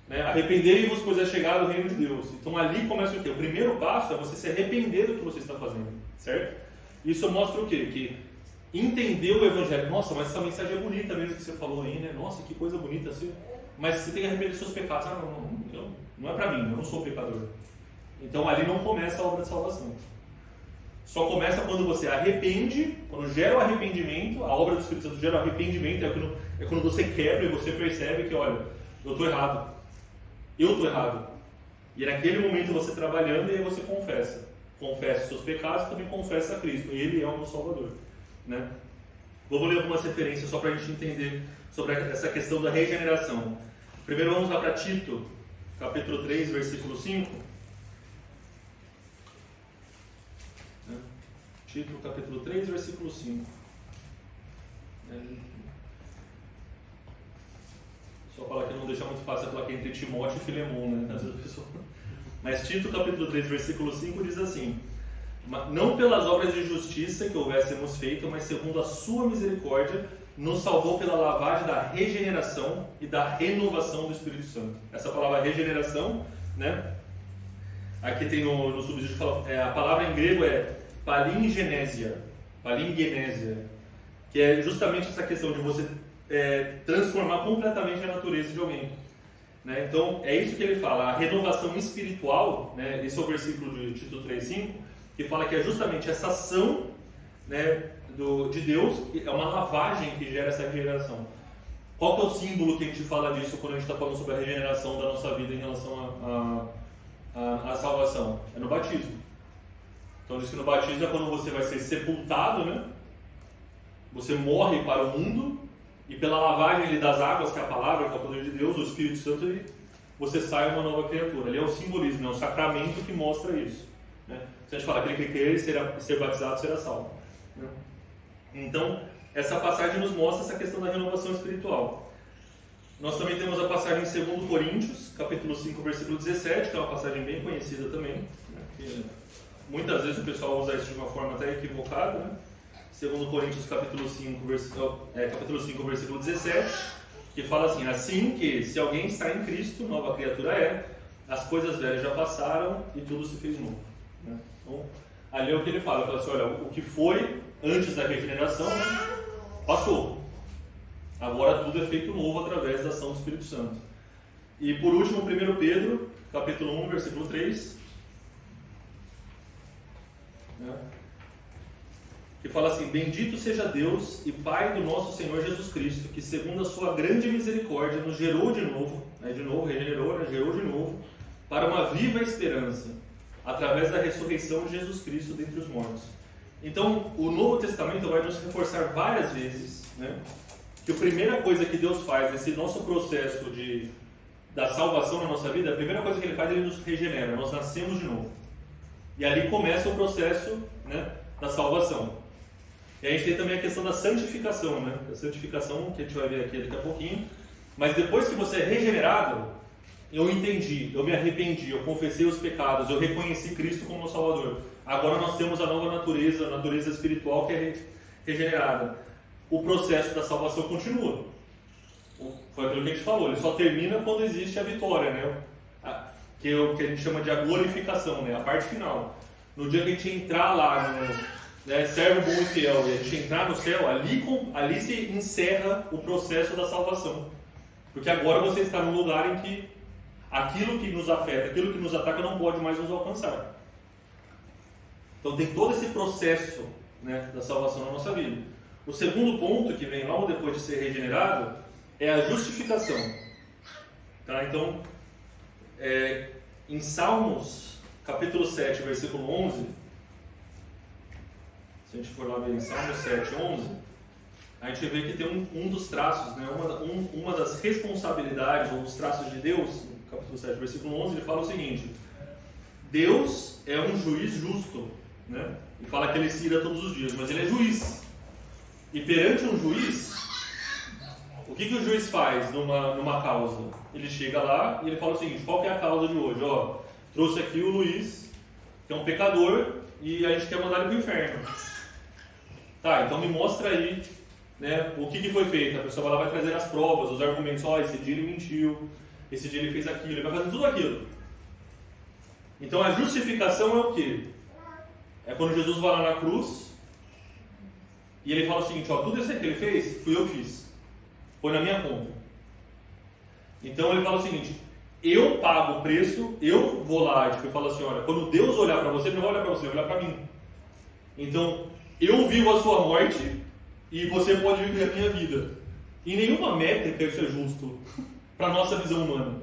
né? Arrependei-vos, pois é chegado o reino de Deus. Então ali começa o quê? O primeiro passo é você se arrepender do que você está fazendo, certo? Isso mostra o quê? Que entender o Evangelho. Nossa, mas essa mensagem é bonita mesmo que você falou aí, né? Nossa, que coisa bonita assim. Mas você tem que arrepender dos seus pecados. Ah, não é para mim, eu não sou pecador. Então ali não começa a obra de salvação. Só começa quando você arrepende, quando gera o arrependimento. A obra do Espírito Santo gera o arrependimento, é quando você quebra e você percebe que, olha, eu estou errado. Eu estou errado. E naquele momento você trabalhando, e aí você confessa. Confessa os seus pecados e também confessa a Cristo. Ele é o meu Salvador, né? Vou ler algumas referências só para a gente entender sobre essa questão da regeneração. Primeiro vamos lá para Tito, capítulo 3, versículo 5. Tito, capítulo 3, versículo 5. Só falar que não deixa muito fácil falar que é entre Timóteo e Filemon, né? Às vezes a pessoa... Mas Tito, capítulo 3, versículo 5 diz assim: não pelas obras de justiça que houvéssemos feito, mas segundo a sua misericórdia, nos salvou pela lavagem da regeneração e da renovação do Espírito Santo. Essa palavra regeneração, né? Aqui tem no subsídio, a palavra em grego é palingenesia, que é justamente essa questão de você transformar completamente a natureza de alguém, né? Então é isso que ele fala, a renovação espiritual, né? Esse é o versículo de Tito 3,5, que fala que é justamente essa ação, né, de Deus, é uma lavagem que gera essa regeneração. Qual que é o símbolo que a gente fala disso quando a gente está falando sobre a regeneração da nossa vida em relação à salvação? É no batismo. Então diz que no batismo é quando você vai ser sepultado, né? Você morre para o mundo e pela lavagem das águas, que é a palavra, que é o poder de Deus, o Espírito Santo, você sai uma nova criatura. Ali é o simbolismo, é o sacramento que mostra isso, né? Se a gente fala que aquele que crer e ser batizado será salvo, né? Então, essa passagem nos mostra essa questão da renovação espiritual. Nós também temos a passagem em 2 Coríntios, capítulo 5, versículo 17, que é uma passagem bem conhecida também, né? Que muitas vezes o pessoal usa isso de uma forma até equivocada, né? 2 Coríntios, capítulo 5, versículo 17, que fala assim: assim que, se alguém está em Cristo, nova criatura é, as coisas velhas já passaram e tudo se fez novo, né? Então, ali é o que ele fala, assim, olha, o que foi antes da regeneração, né, passou. Agora tudo é feito novo através da ação do Espírito Santo. E por último, 1 Pedro, capítulo 1, versículo 3, né, que fala assim: bendito seja Deus e Pai do nosso Senhor Jesus Cristo, que segundo a sua grande misericórdia nos gerou de novo, né, regenerou, né, gerou de novo, para uma viva esperança, através da ressurreição de Jesus Cristo dentre os mortos. Então, o Novo Testamento vai nos reforçar várias vezes, né, que a primeira coisa que Deus faz nesse nosso processo da salvação na nossa vida, a primeira coisa que Ele faz, Ele nos regenera, nós nascemos de novo. E ali começa o processo, né, da salvação. E a gente tem também a questão da santificação, né? A santificação, que a gente vai ver aqui daqui a pouquinho. Mas depois que você é regenerado, eu entendi, eu me arrependi, eu confessei os pecados, eu reconheci Cristo como meu Salvador. Agora nós temos a nova natureza, a natureza espiritual que é regenerada. O processo da salvação continua. Foi aquilo que a gente falou, ele só termina quando existe a vitória, né? Que é o que a gente chama de a glorificação, né? A parte final. No dia que a gente entrar lá, né? Servo bom e fiel, e a gente entrar no céu, ali se encerra o processo da salvação. Porque agora você está num lugar em que aquilo que nos afeta, aquilo que nos ataca não pode mais nos alcançar. Então tem todo esse processo, né, da salvação na nossa vida. O segundo ponto, que vem logo depois de ser regenerado, é a justificação. Tá? Então, em Salmos, capítulo 7, versículo 11, se a gente for lá ver em Salmos 7, 11, a gente vê que tem um dos traços, né, uma das responsabilidades, ou dos traços de Deus, no capítulo 7, versículo 11, ele fala o seguinte: Deus é um juiz justo, né? E fala que ele se ira todos os dias, mas ele é juiz. E perante um juiz, o que o juiz faz numa causa? Ele chega lá e ele fala o seguinte: qual que é a causa de hoje? Ó, trouxe aqui o Luiz, que é um pecador, e a gente quer mandar ele para o inferno. Tá, então me mostra aí, né, o que foi feito. A pessoa lá vai trazer as provas, os argumentos. Ó, esse dia ele mentiu, esse dia ele fez aquilo, ele vai fazendo tudo aquilo. Então a justificação é o quê? É quando Jesus vai lá na cruz e ele fala o seguinte: ó, tudo isso que ele fez, fui eu que fiz. Foi na minha conta. Então ele fala o seguinte: eu pago o preço, eu vou lá e falo assim: olha, quando Deus olhar para você, ele não vai olhar para você, ele vai olhar para mim. Então eu vivo a sua morte e você pode viver a minha vida. Em nenhuma métrica isso é justo para a nossa visão humana.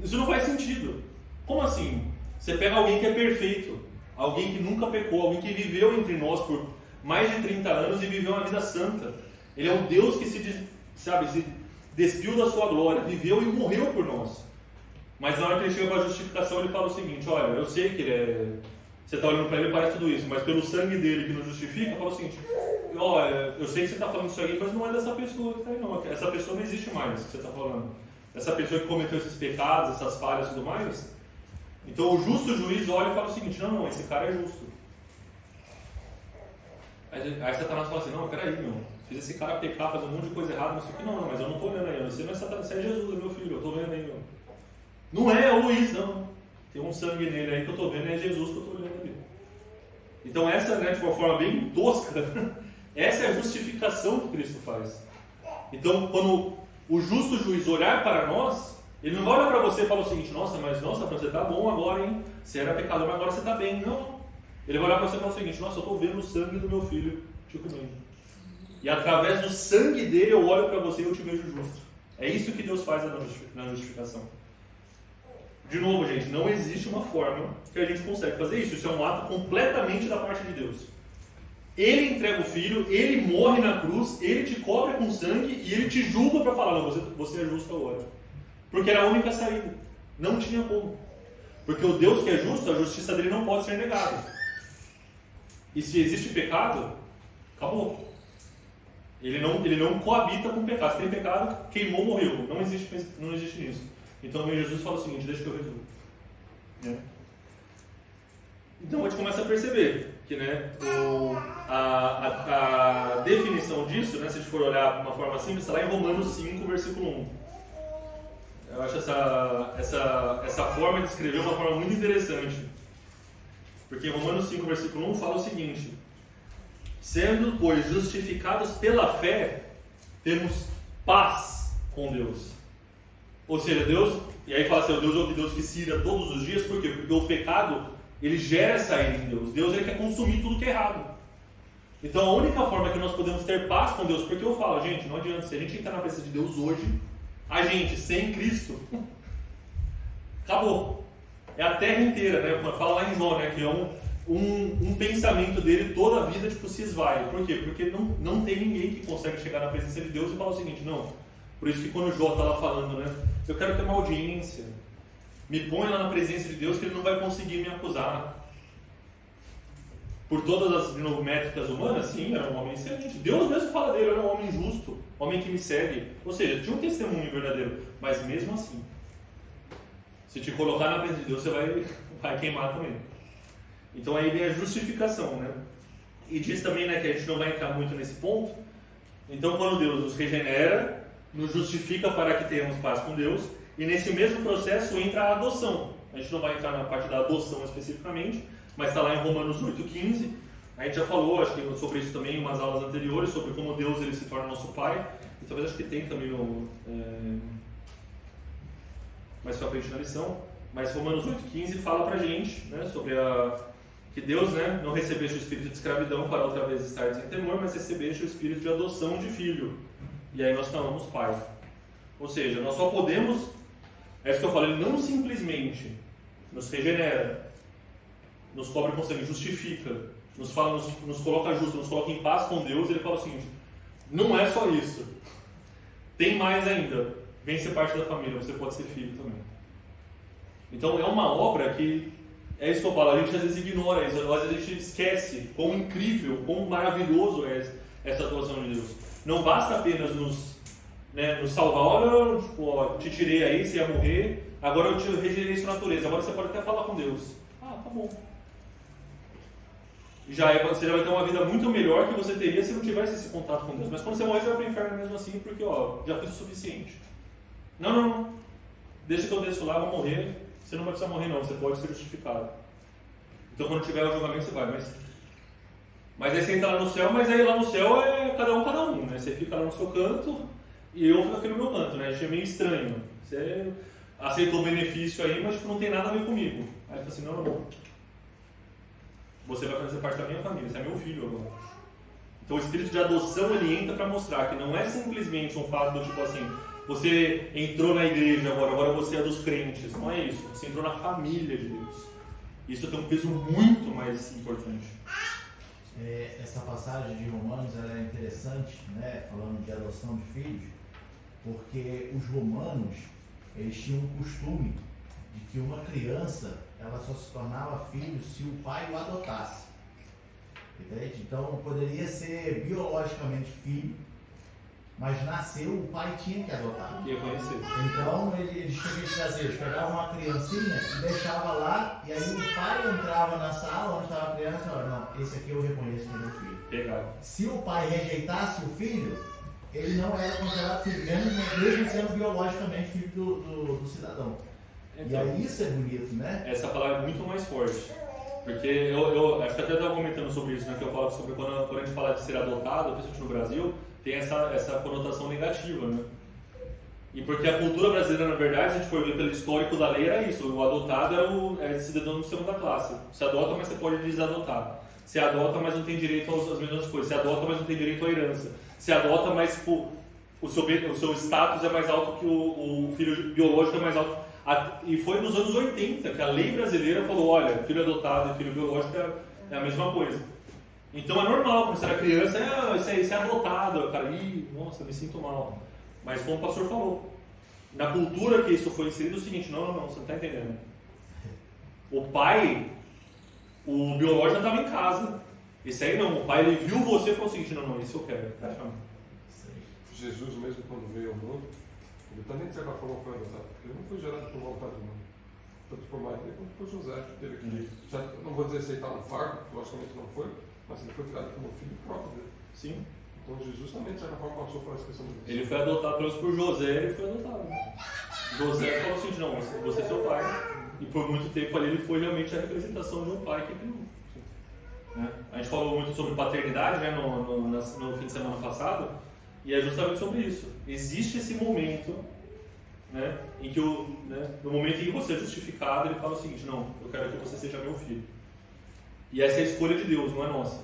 Isso não faz sentido. Como assim? Você pega alguém que é perfeito, alguém que nunca pecou, alguém que viveu entre nós por mais de 30 anos e viveu uma vida santa. Ele é um Deus que se despiu da sua glória, viveu e morreu por nós. Mas na hora que ele chega para a justificação, ele fala o seguinte: olha, eu sei que ele é... Você está olhando para ele e parece tudo isso, mas pelo sangue dele que nos justifica, fala o seguinte: olha, eu sei que você está falando isso aí, mas não é dessa pessoa que está aí não. Essa pessoa não existe mais, que você está falando. Essa pessoa que cometeu esses pecados, essas falhas e tudo mais. Então o justo juiz olha e fala o seguinte: não, esse cara é justo. Aí Satanás fala assim: não, peraí, meu, fiz esse cara pecar, fazer um monte de coisa errada, não sei o que, não, mas eu não estou olhando aí, você não é Satanás, você é Jesus, é meu filho, eu estou vendo aí, meu. Não é o Luiz, não. Tem um sangue nele aí que eu estou vendo, é Jesus que eu estou olhando ali. Então essa, né, de uma forma bem tosca, essa é a justificação que Cristo faz. Então quando o justo juiz olhar para nós, ele não vai olhar para você e falar o seguinte: nossa, você está bom agora, hein? Você era pecador, mas agora você está bem. Não. Ele vai olhar para você e falar o seguinte: nossa, eu estou vendo o sangue do meu filho te comendo. E através do sangue dele eu olho para você e eu te vejo justo. É isso que Deus faz na justificação. De novo, gente, não existe uma forma que a gente consegue fazer isso. Isso é um ato completamente da parte de Deus. Ele entrega o filho, ele morre na cruz, ele te cobre com sangue e ele te julga para falar: não, você é justo agora. Porque era a única saída. Não tinha como. Porque o Deus que é justo, a justiça dele não pode ser negada. E se existe pecado, acabou. Ele não coabita com o pecado. Se tem pecado, queimou, morreu. Não existe nisso. Então Jesus fala o seguinte: deixa que eu resolvo. Né? Então a gente começa a perceber que, né, a definição disso, né, se a gente for olhar de uma forma simples, está lá em Romanos 5, versículo 1. Eu acho essa forma de escrever uma forma muito interessante. Porque Romanos 5, versículo 1 fala o seguinte: sendo, pois, justificados pela fé, temos paz com Deus. Ou seja, Deus, e aí fala assim: Deus é o Deus que se ira todos os dias. Por quê? Porque o pecado, ele gera essa ira em Deus. Deus, ele quer consumir tudo que é errado. Então a única forma que nós podemos ter paz com Deus, porque eu falo, gente, não adianta, se a gente entrar na presença de Deus hoje, a gente, sem Cristo, acabou. É a terra inteira, né? Fala lá em Jó, né, que é um pensamento dele toda a vida se esvai. Por quê? Porque não tem ninguém que consegue chegar na presença de Deus e falar o seguinte: não. Por isso que quando o Jó está lá falando, né, eu quero ter uma audiência, me põe lá na presença de Deus que ele não vai conseguir me acusar. por todas as métricas humanas, sim, era um homem excelente. Deus mesmo fala dele, era um homem justo, homem que me segue. Ou seja, tinha um testemunho verdadeiro, mas mesmo assim, se te colocar na presença de Deus, você vai queimar também. Então aí vem a justificação, né? E diz também, né, que a gente não vai entrar muito nesse ponto. Então quando Deus nos regenera, nos justifica para que tenhamos paz com Deus, e nesse mesmo processo entra a adoção. A gente não vai entrar na parte da adoção especificamente, mas está lá em Romanos 8,15. A gente já falou, acho que sobre isso também em umas aulas anteriores, sobre como Deus ele se torna nosso Pai. E talvez acho que tem também mais pra frente na lição. Mas Romanos 8,15 fala pra gente, né, sobre que Deus, né, não recebeste o espírito de escravidão para outra vez estar em temor, mas recebeste o espírito de adoção de filho. E aí nós clamamos Pai. Ou seja, nós só podemos, é isso que eu falo, ele não simplesmente nos regenera, nos cobre com sangue, justifica, nos coloca justo, nos coloca em paz com Deus. Ele fala o seguinte: não é só isso, tem mais ainda, vem ser parte da família, você pode ser filho também. Então é uma obra que, é isso que eu falo, a gente às vezes ignora isso, às vezes a gente esquece quão incrível, quão maravilhoso é essa atuação de Deus. Não basta apenas nos salvar, olha, tipo, ó, te tirei aí, você ia morrer, agora eu te regenerei sua natureza, agora você pode até falar com Deus. Ah, tá bom. Você já vai ter uma vida muito melhor que você teria se não tivesse esse contato com Deus. Mas quando você morrer, você vai para o inferno mesmo assim, porque ó, já fiz o suficiente. Não. Deixa que eu desço lá, vou morrer. Você não vai precisar morrer não, você pode ser justificado. Então quando tiver o julgamento você vai, mas aí você entra lá no céu, mas aí lá no céu é cada um, né? Você fica lá no seu canto e eu fico aqui no meu canto, né? Achei meio estranho. Você aceitou o benefício aí, mas não tem nada a ver comigo. Aí ele fala assim, não. Você vai fazer parte da minha família, você é meu filho agora. Então o espírito de adoção ele entra para mostrar que não é simplesmente um fato do tipo assim, você entrou na igreja agora você é dos crentes. Não é isso, você entrou na família de Deus. Isso tem um peso muito mais importante. Essa passagem de Romanos ela é interessante, né, falando de adoção de filhos, porque os romanos eles tinham um costume de que uma criança ela só se tornava filho se o pai o adotasse. Entende? Então poderia ser biologicamente filho, mas nasceu, o pai tinha que adotar. E reconhecer. Então eles pegavam uma criancinha e deixavam lá, e aí o pai entrava na sala onde estava a criança e falava, não, esse aqui eu reconheço que é meu filho. Pegado. Se o pai rejeitasse o filho, ele não era considerado filho, mesmo sendo biologicamente filho do cidadão. Então, e aí isso é bonito, né? Essa palavra é muito mais forte. Porque eu acho que até estava comentando sobre isso, né? Que eu falo sobre quando a gente fala de ser adotado, principalmente no Brasil, tem essa conotação negativa, né? E porque a cultura brasileira, na verdade, se a gente for ver pelo histórico da lei, era isso. O adotado era cidadão de segunda classe. Você adota, mas você pode desadotar. Você adota, mas não tem direito às mesmas coisas. Você adota, mas não tem direito à herança. Você adota, mas tipo, o seu status é mais alto que o filho biológico é mais alto. E foi nos anos 80 que a lei brasileira falou, olha, filho adotado e filho biológico é a mesma coisa. Então é normal, quando você era criança, você é adotado, cara, nossa, me sinto mal. Mas como o pastor falou, na cultura que isso foi inserido, é o seguinte, não, você não está entendendo. O pai, o biológico já estava em casa. Esse aí não, o pai ele viu você e falou o seguinte, não, esse eu quero. Jesus mesmo quando veio ao mundo, ele também de certa forma foi adotado. Ele não foi gerado por vontade humana. Tanto por Maria quanto por José, que teve que, não vou dizer aceitar um fardo, logicamente não foi, mas ele foi criado como filho próprio dele. Sim. Então Jesus também, de certa forma, passou por essa questão de Deus. Ele foi adotado por José, ele foi adotado. José falou assim, não, você é seu pai. E por muito tempo ali ele foi realmente a representação de um pai que criou. Né? A gente falou muito sobre paternidade, né, no fim de semana passado, e é justamente sobre isso. Existe esse momento, né, em que no momento em que você é justificado, ele fala o seguinte, não, eu quero que você seja meu filho. E essa é a escolha de Deus, não é nossa.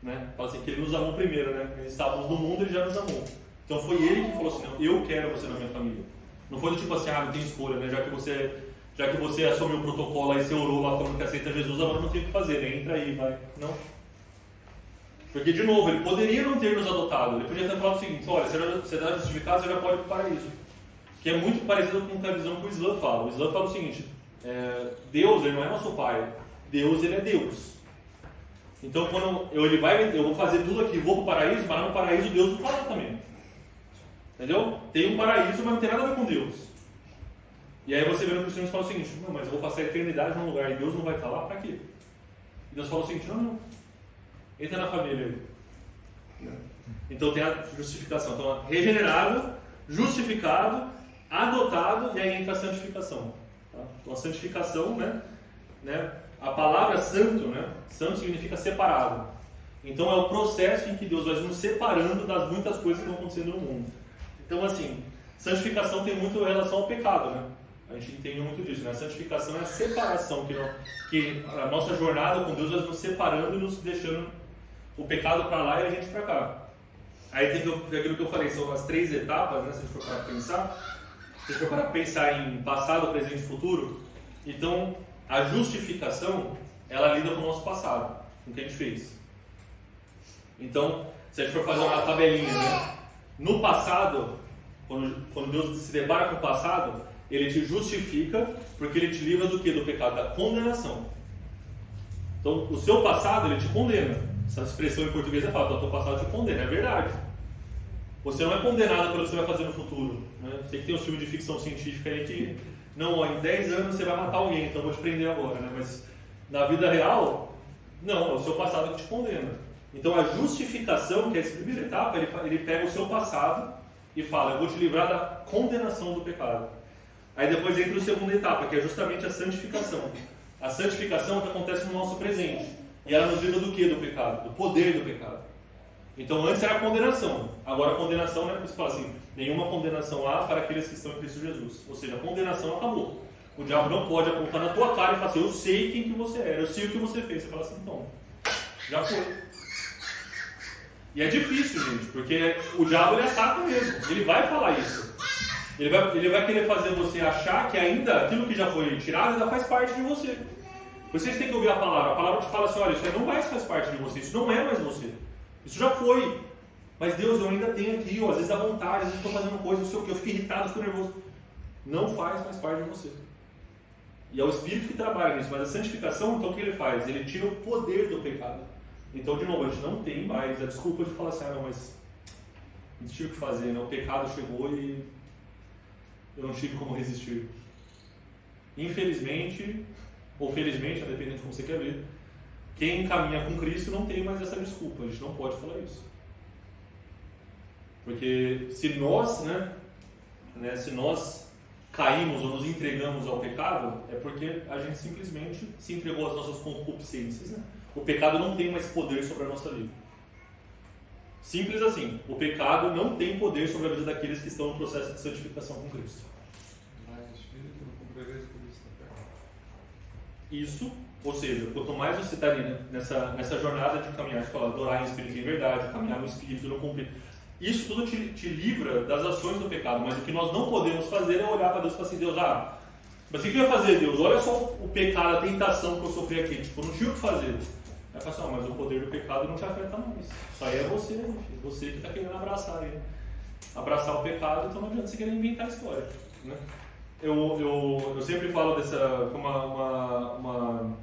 Né? Fala assim, que ele nos amou primeiro, né? Estávamos no mundo, ele já nos amou. Então foi ele que falou assim, não, eu quero você na minha família. Não foi do tipo assim, não tem escolha, né? Já que você assumiu o protocolo aí, você orou lá falando que aceita Jesus, agora não tem o que fazer, né? Entra aí, vai. Não. Porque, de novo, ele poderia não ter nos adotado. Ele podia ter falado o seguinte, olha, você está justificado, você já pode ir para o paraíso. Que é muito parecido com a visão que o Islã fala. O Islã fala o seguinte, Deus, ele não é nosso pai. Deus, ele é Deus. Então, quando eu vou fazer tudo aqui, vou para o paraíso, mas no paraíso Deus não está lá também. Entendeu? Tem um paraíso, mas não tem nada a ver com Deus. E aí você vê no cristianismo e fala o seguinte: não, mas eu vou passar a eternidade num lugar e Deus não vai estar lá, para quê? E Deus fala o seguinte: não. Entra na família aí. Então tem a justificação. Então, regenerado, justificado, adotado, e aí entra a santificação. Tá? Então a santificação, né? A palavra santo, né? Santo significa separado. Então é o processo em que Deus vai nos separando das muitas coisas que estão acontecendo no mundo. Então, assim, santificação tem muito relação ao pecado, né? A gente entende muito disso, né? A santificação é a separação, que a nossa jornada com Deus vai nos separando e nos deixando o pecado para lá e a gente para cá. Aí tem aquilo que eu falei, são as 3 etapas, né? Se a gente for para pensar, se a gente for para pensar em passado, presente e futuro, então a justificação, ela lida com o nosso passado, com o que a gente fez. Então, se a gente for fazer uma tabelinha, né? No passado, quando Deus se depara com o passado, Ele te justifica, porque Ele te livra do quê? Do pecado, da condenação. Então, o seu passado, Ele te condena. Essa expressão em português é fala, o teu passado te condena, é verdade. Você não é condenado pelo que você vai fazer no futuro. Né? Sei que tem um filme de ficção científica aí que, não, em 10 anos você vai matar alguém, então eu vou te prender agora. Né? Mas, na vida real, não, é o seu passado que te condena. Então a justificação, que é essa primeira etapa, ele pega o seu passado e fala: eu vou te livrar da condenação do pecado. Aí depois entra a segunda etapa, que é justamente a santificação. A santificação é o que acontece no nosso presente. E ela nos livra do que? Do pecado, do poder do pecado. Então antes era a condenação, agora a condenação, né? Você fala assim: nenhuma condenação há para aqueles que estão em Cristo Jesus. Ou seja, a condenação acabou. O diabo não pode apontar na tua cara e falar assim: eu sei quem que você era, eu sei o que você fez. Você fala assim: então, já foi. E é difícil, gente, porque o diabo ele ataca mesmo, ele vai falar isso. Ele vai querer fazer você achar que ainda aquilo que já foi tirado ainda faz parte de você. Vocês têm que ouvir a palavra te fala assim: olha, isso aí não mais faz parte de você, isso não é mais você. Isso já foi. Mas Deus, eu ainda tenho aqui, às vezes à vontade, às vezes estou fazendo coisa, não sei o que, eu fico irritado, fico nervoso. Não faz mais parte de você. E é o Espírito que trabalha nisso, mas a santificação, então o que ele faz? Ele tira o poder do pecado. Então, de novo, a gente não tem mais a desculpa de falar assim: ah, não, mas não tive o que fazer, né? O pecado chegou e eu não tive como resistir. Infelizmente, ou felizmente, dependendo de como você quer ver, quem caminha com Cristo não tem mais essa desculpa, a gente não pode falar isso. Porque se nós, se nós caímos ou nos entregamos ao pecado, é porque a gente simplesmente se entregou às nossas concupiscências, né? O pecado não tem mais poder sobre a nossa vida. Simples assim. O pecado não tem poder sobre a vida daqueles que estão no processo de santificação com Cristo. Isso, ou seja, quanto mais você está ali nessa jornada de caminhar, você fala, adorar em espírito e em verdade, caminhar no espírito, não cumprir. Isso tudo te livra das ações do pecado. Mas o que nós não podemos fazer é olhar para Deus e falar assim: Deus, mas o que eu ia fazer, Deus? Olha só o pecado, a tentação que eu sofri aqui. Tipo, eu não tinha o que fazer. Aí fala assim: mas o poder do pecado não te afeta mais. Isso aí é você, meu filho. Você que está querendo abraçar ele. Abraçar o pecado, então não adianta você querer inventar a história. Né? Eu sempre falo dessa uma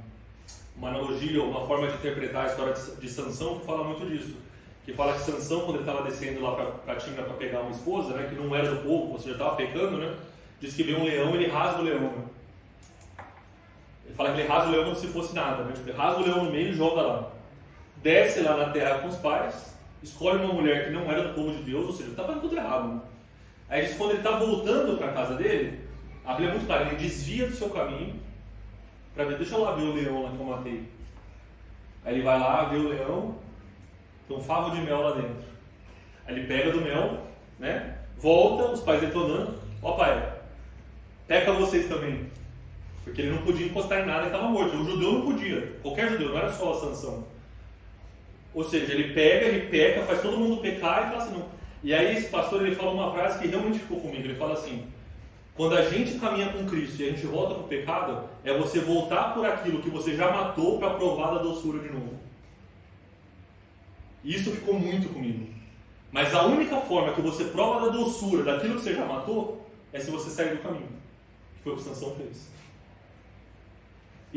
analogia, uma forma de interpretar a história de Sansão, que fala muito disso. Que fala que Sansão, quando ele estava descendo lá para Timna para pegar uma esposa, né, que não era do povo, ou seja, estava pecando, né? Diz que vê um leão, ele rasga o leão. Né? Ele fala que ele rasga o leão como se fosse nada. Né? Tipo, ele rasga o leão no meio e joga lá. Desce lá na terra com os pais, escolhe uma mulher que não era do povo de Deus, ou seja, ele está fazendo tudo errado. Né? Aí diz que quando ele está voltando para a casa dele, a Bíblia é muito clara, ele desvia do seu caminho para ver, deixa eu lá ver o leão lá que eu matei. Aí ele vai lá, vê o leão, tem um favo de mel lá dentro. Aí ele pega do mel, né? Volta, os pais detonando. Ó pai, peca vocês também. Porque ele não podia encostar em nada e estava morto. O judeu não podia. Qualquer judeu, não era só a Sansão. Ou seja, ele peca, faz todo mundo pecar e fala assim, não. E aí esse pastor ele fala uma frase que realmente ficou comigo. Ele fala assim: quando a gente caminha com Cristo e a gente volta para o pecado, é você voltar por aquilo que você já matou para provar da doçura de novo. E isso ficou muito comigo. Mas a única forma que você prova da doçura daquilo que você já matou é se você sair do caminho. Que foi o que Sansão fez.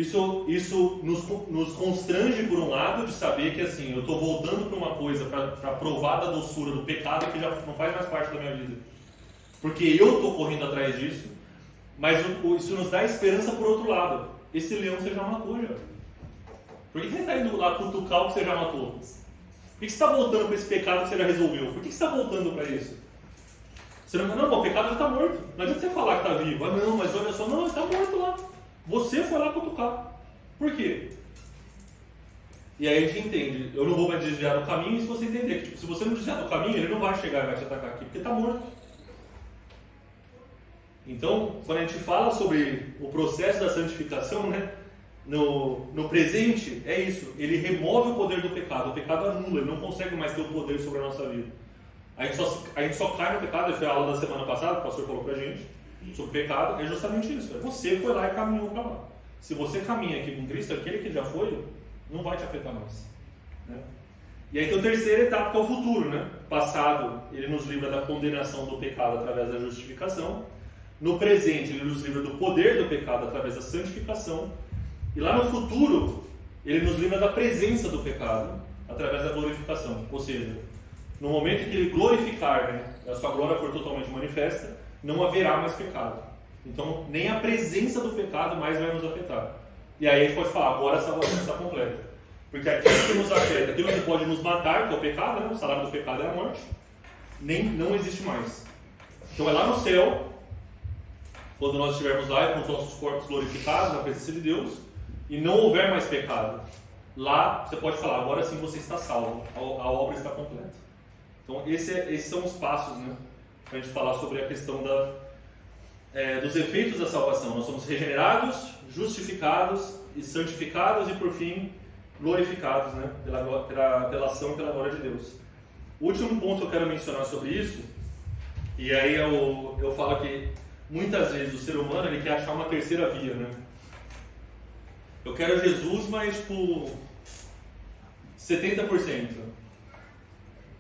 Isso nos constrange, por um lado, de saber que assim, eu estou voltando para uma coisa, para provar da doçura do pecado que já não faz mais parte da minha vida. Porque eu estou correndo atrás disso, mas isso nos dá esperança por outro lado. Esse leão você já matou já. Por que você está indo lá cutucar o que você já matou? Por que você está voltando para esse pecado que você já resolveu? Por que você está voltando para isso? Você não, o pecado já está morto. Não adianta você falar que está vivo. Ah, não, mas olha só, não, ele está morto lá. Você foi lá cutucar. Por quê? E aí a gente entende. Eu não vou mais desviar do caminho, e se você entender que tipo, se você não desviar do caminho, ele não vai chegar e vai te atacar aqui, porque está morto. Então, quando a gente fala sobre o processo da santificação, né, no presente, é isso. Ele remove o poder do pecado. O pecado anula, ele não consegue mais ter o poder sobre a nossa vida. A gente só cai no pecado. Foi a aula da semana passada, que o pastor falou pra gente, sobre o pecado. É justamente isso. Você foi lá e caminhou para lá. Se você caminha aqui com Cristo, aquele que já foi, não vai te afetar mais. Né? E aí tem a terceira etapa, que é o futuro. Né? Passado, ele nos livra da condenação do pecado através da justificação. No presente, ele nos livra do poder do pecado através da santificação. E lá no futuro, ele nos livra da presença do pecado através da glorificação. Ou seja, no momento em que ele glorificar, né, a sua glória for totalmente manifesta, não haverá mais pecado. Então, nem a presença do pecado mais vai nos afetar. E aí a gente pode falar, agora a salvação está completa. Porque aquilo que nos afeta, aquilo que pode nos matar, que é o pecado, né, o salário do pecado é a morte, não existe mais. Então é lá no céu, quando nós estivermos lá com os nossos corpos glorificados na presença de Deus, e não houver mais pecado, lá você pode falar, agora sim você está salvo, a obra está completa. Então esses são os passos, né, para a gente falar sobre a questão dos efeitos da salvação. Nós somos regenerados, justificados e santificados e por fim glorificados, né, pela ação e pela glória de Deus. O último ponto que eu quero mencionar sobre isso, e aí eu falo que muitas vezes o ser humano ele quer achar uma terceira via, né? Eu quero Jesus, mas tipo 70%.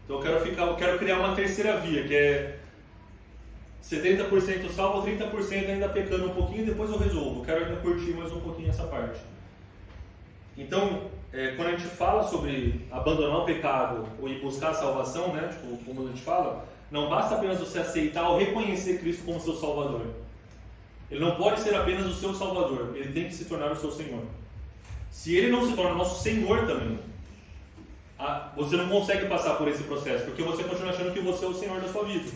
Então eu quero criar uma terceira via, que é 70% salvo, 30% ainda pecando um pouquinho, depois eu resolvo. Eu quero ainda curtir mais um pouquinho essa parte. Então, quando a gente fala sobre abandonar o pecado e buscar a salvação, né, tipo, como a gente fala, não basta apenas você aceitar ou reconhecer Cristo como seu Salvador. Ele não pode ser apenas o seu Salvador, ele tem que se tornar o seu Senhor. Se ele não se torna nosso Senhor também, você não consegue passar por esse processo, porque você continua achando que você é o Senhor da sua vida.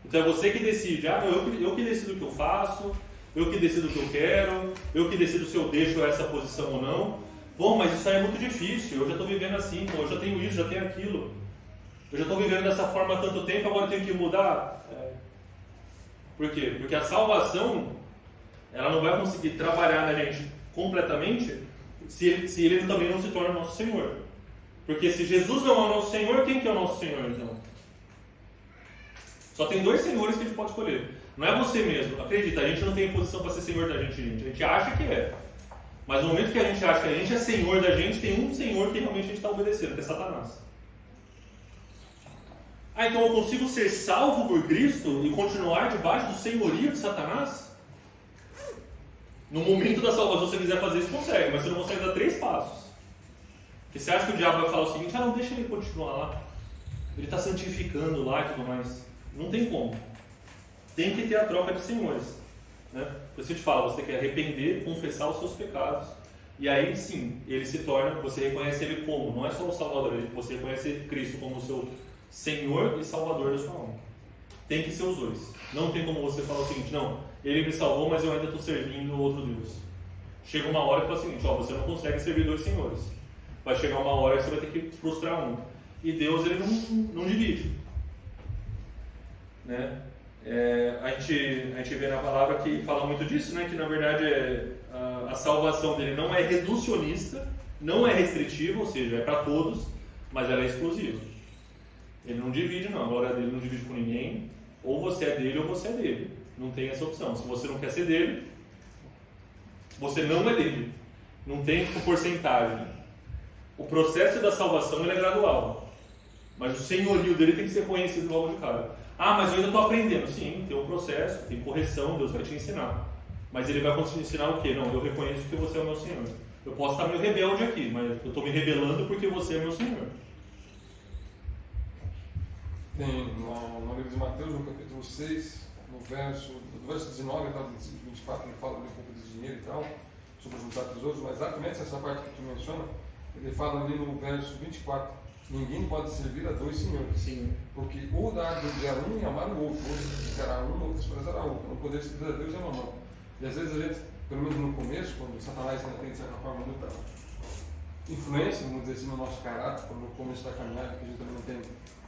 Então é você que decide, eu que decido o que eu faço, eu que decido o que eu quero, eu que decido se eu deixo essa posição ou não. Bom, mas isso aí é muito difícil, eu já estou vivendo assim, eu já tenho isso, já tenho aquilo. Eu já estou vivendo dessa forma há tanto tempo, agora eu tenho que mudar. Por quê? Porque a salvação, ela não vai conseguir trabalhar na gente completamente se ele também não se torna nosso Senhor. Porque se Jesus não é o nosso Senhor, quem que é o nosso Senhor então? Só tem dois senhores que a gente pode escolher. Não é você mesmo. Acredita, a gente não tem posição para ser Senhor da gente. A gente acha que é. Mas no momento que a gente acha que a gente é Senhor da gente, tem um Senhor que realmente a gente está obedecendo, que é Satanás. Então eu consigo ser salvo por Cristo e continuar debaixo do senhorio de Satanás? No momento da salvação, se você quiser fazer isso, consegue, mas você não consegue dar 3 passos. Porque você acha que o diabo vai falar o seguinte, não, deixa ele continuar lá. Ele está santificando lá e tudo mais. Não tem como. Tem que ter a troca de senhores. Né? Por isso que eu te falo, você tem que arrepender, confessar os seus pecados. E aí sim, ele se torna, você reconhece ele como, não é só o Salvador, você reconhece Cristo como o seu Senhor e Salvador da sua alma. Tem que ser os dois. Não tem como você falar o seguinte, não, ele me salvou, mas eu ainda estou servindo outro Deus. Chega uma hora que fala o seguinte, você não consegue servir 2 senhores. Vai chegar uma hora que você vai ter que frustrar um. E Deus, ele não divide. Né? A gente vê na palavra que fala muito disso, né? Que na verdade a salvação dele não é reducionista, não é restritiva, ou seja, é para todos, mas ela é exclusiva. Ele não divide, não. A glória dele não divide com ninguém. Ou você é dele ou você é dele. Não tem essa opção. Se você não quer ser dele, você não é dele. Não tem porcentagem. O processo da salvação é gradual. Mas o senhorio dele tem que ser conhecido logo de cara. Mas eu ainda estou aprendendo. Sim, tem um processo, tem correção, Deus vai te ensinar. Mas ele vai ensinar o quê? Não, eu reconheço que você é o meu Senhor. Eu posso estar meio rebelde aqui, mas eu estou me rebelando porque você é meu Senhor. Tem no livro de Mateus, no capítulo 6, do verso 19 até o 24, ele fala um pouco de dinheiro e tal, sobre juntar tesouros, mas exatamente essa parte que tu menciona, ele fala ali no verso 24, ninguém pode servir a dois senhores. Sim. Porque ou dá a um e amar o outro, ou ficará um ou desprezará o outro. Não poder servir a Deus é mamão. E às vezes a gente, pelo menos no começo, quando Satanás ainda tem de certa forma muita influência, vamos dizer assim, no nosso caráter, quando no começo da caminhada, que a gente também não tem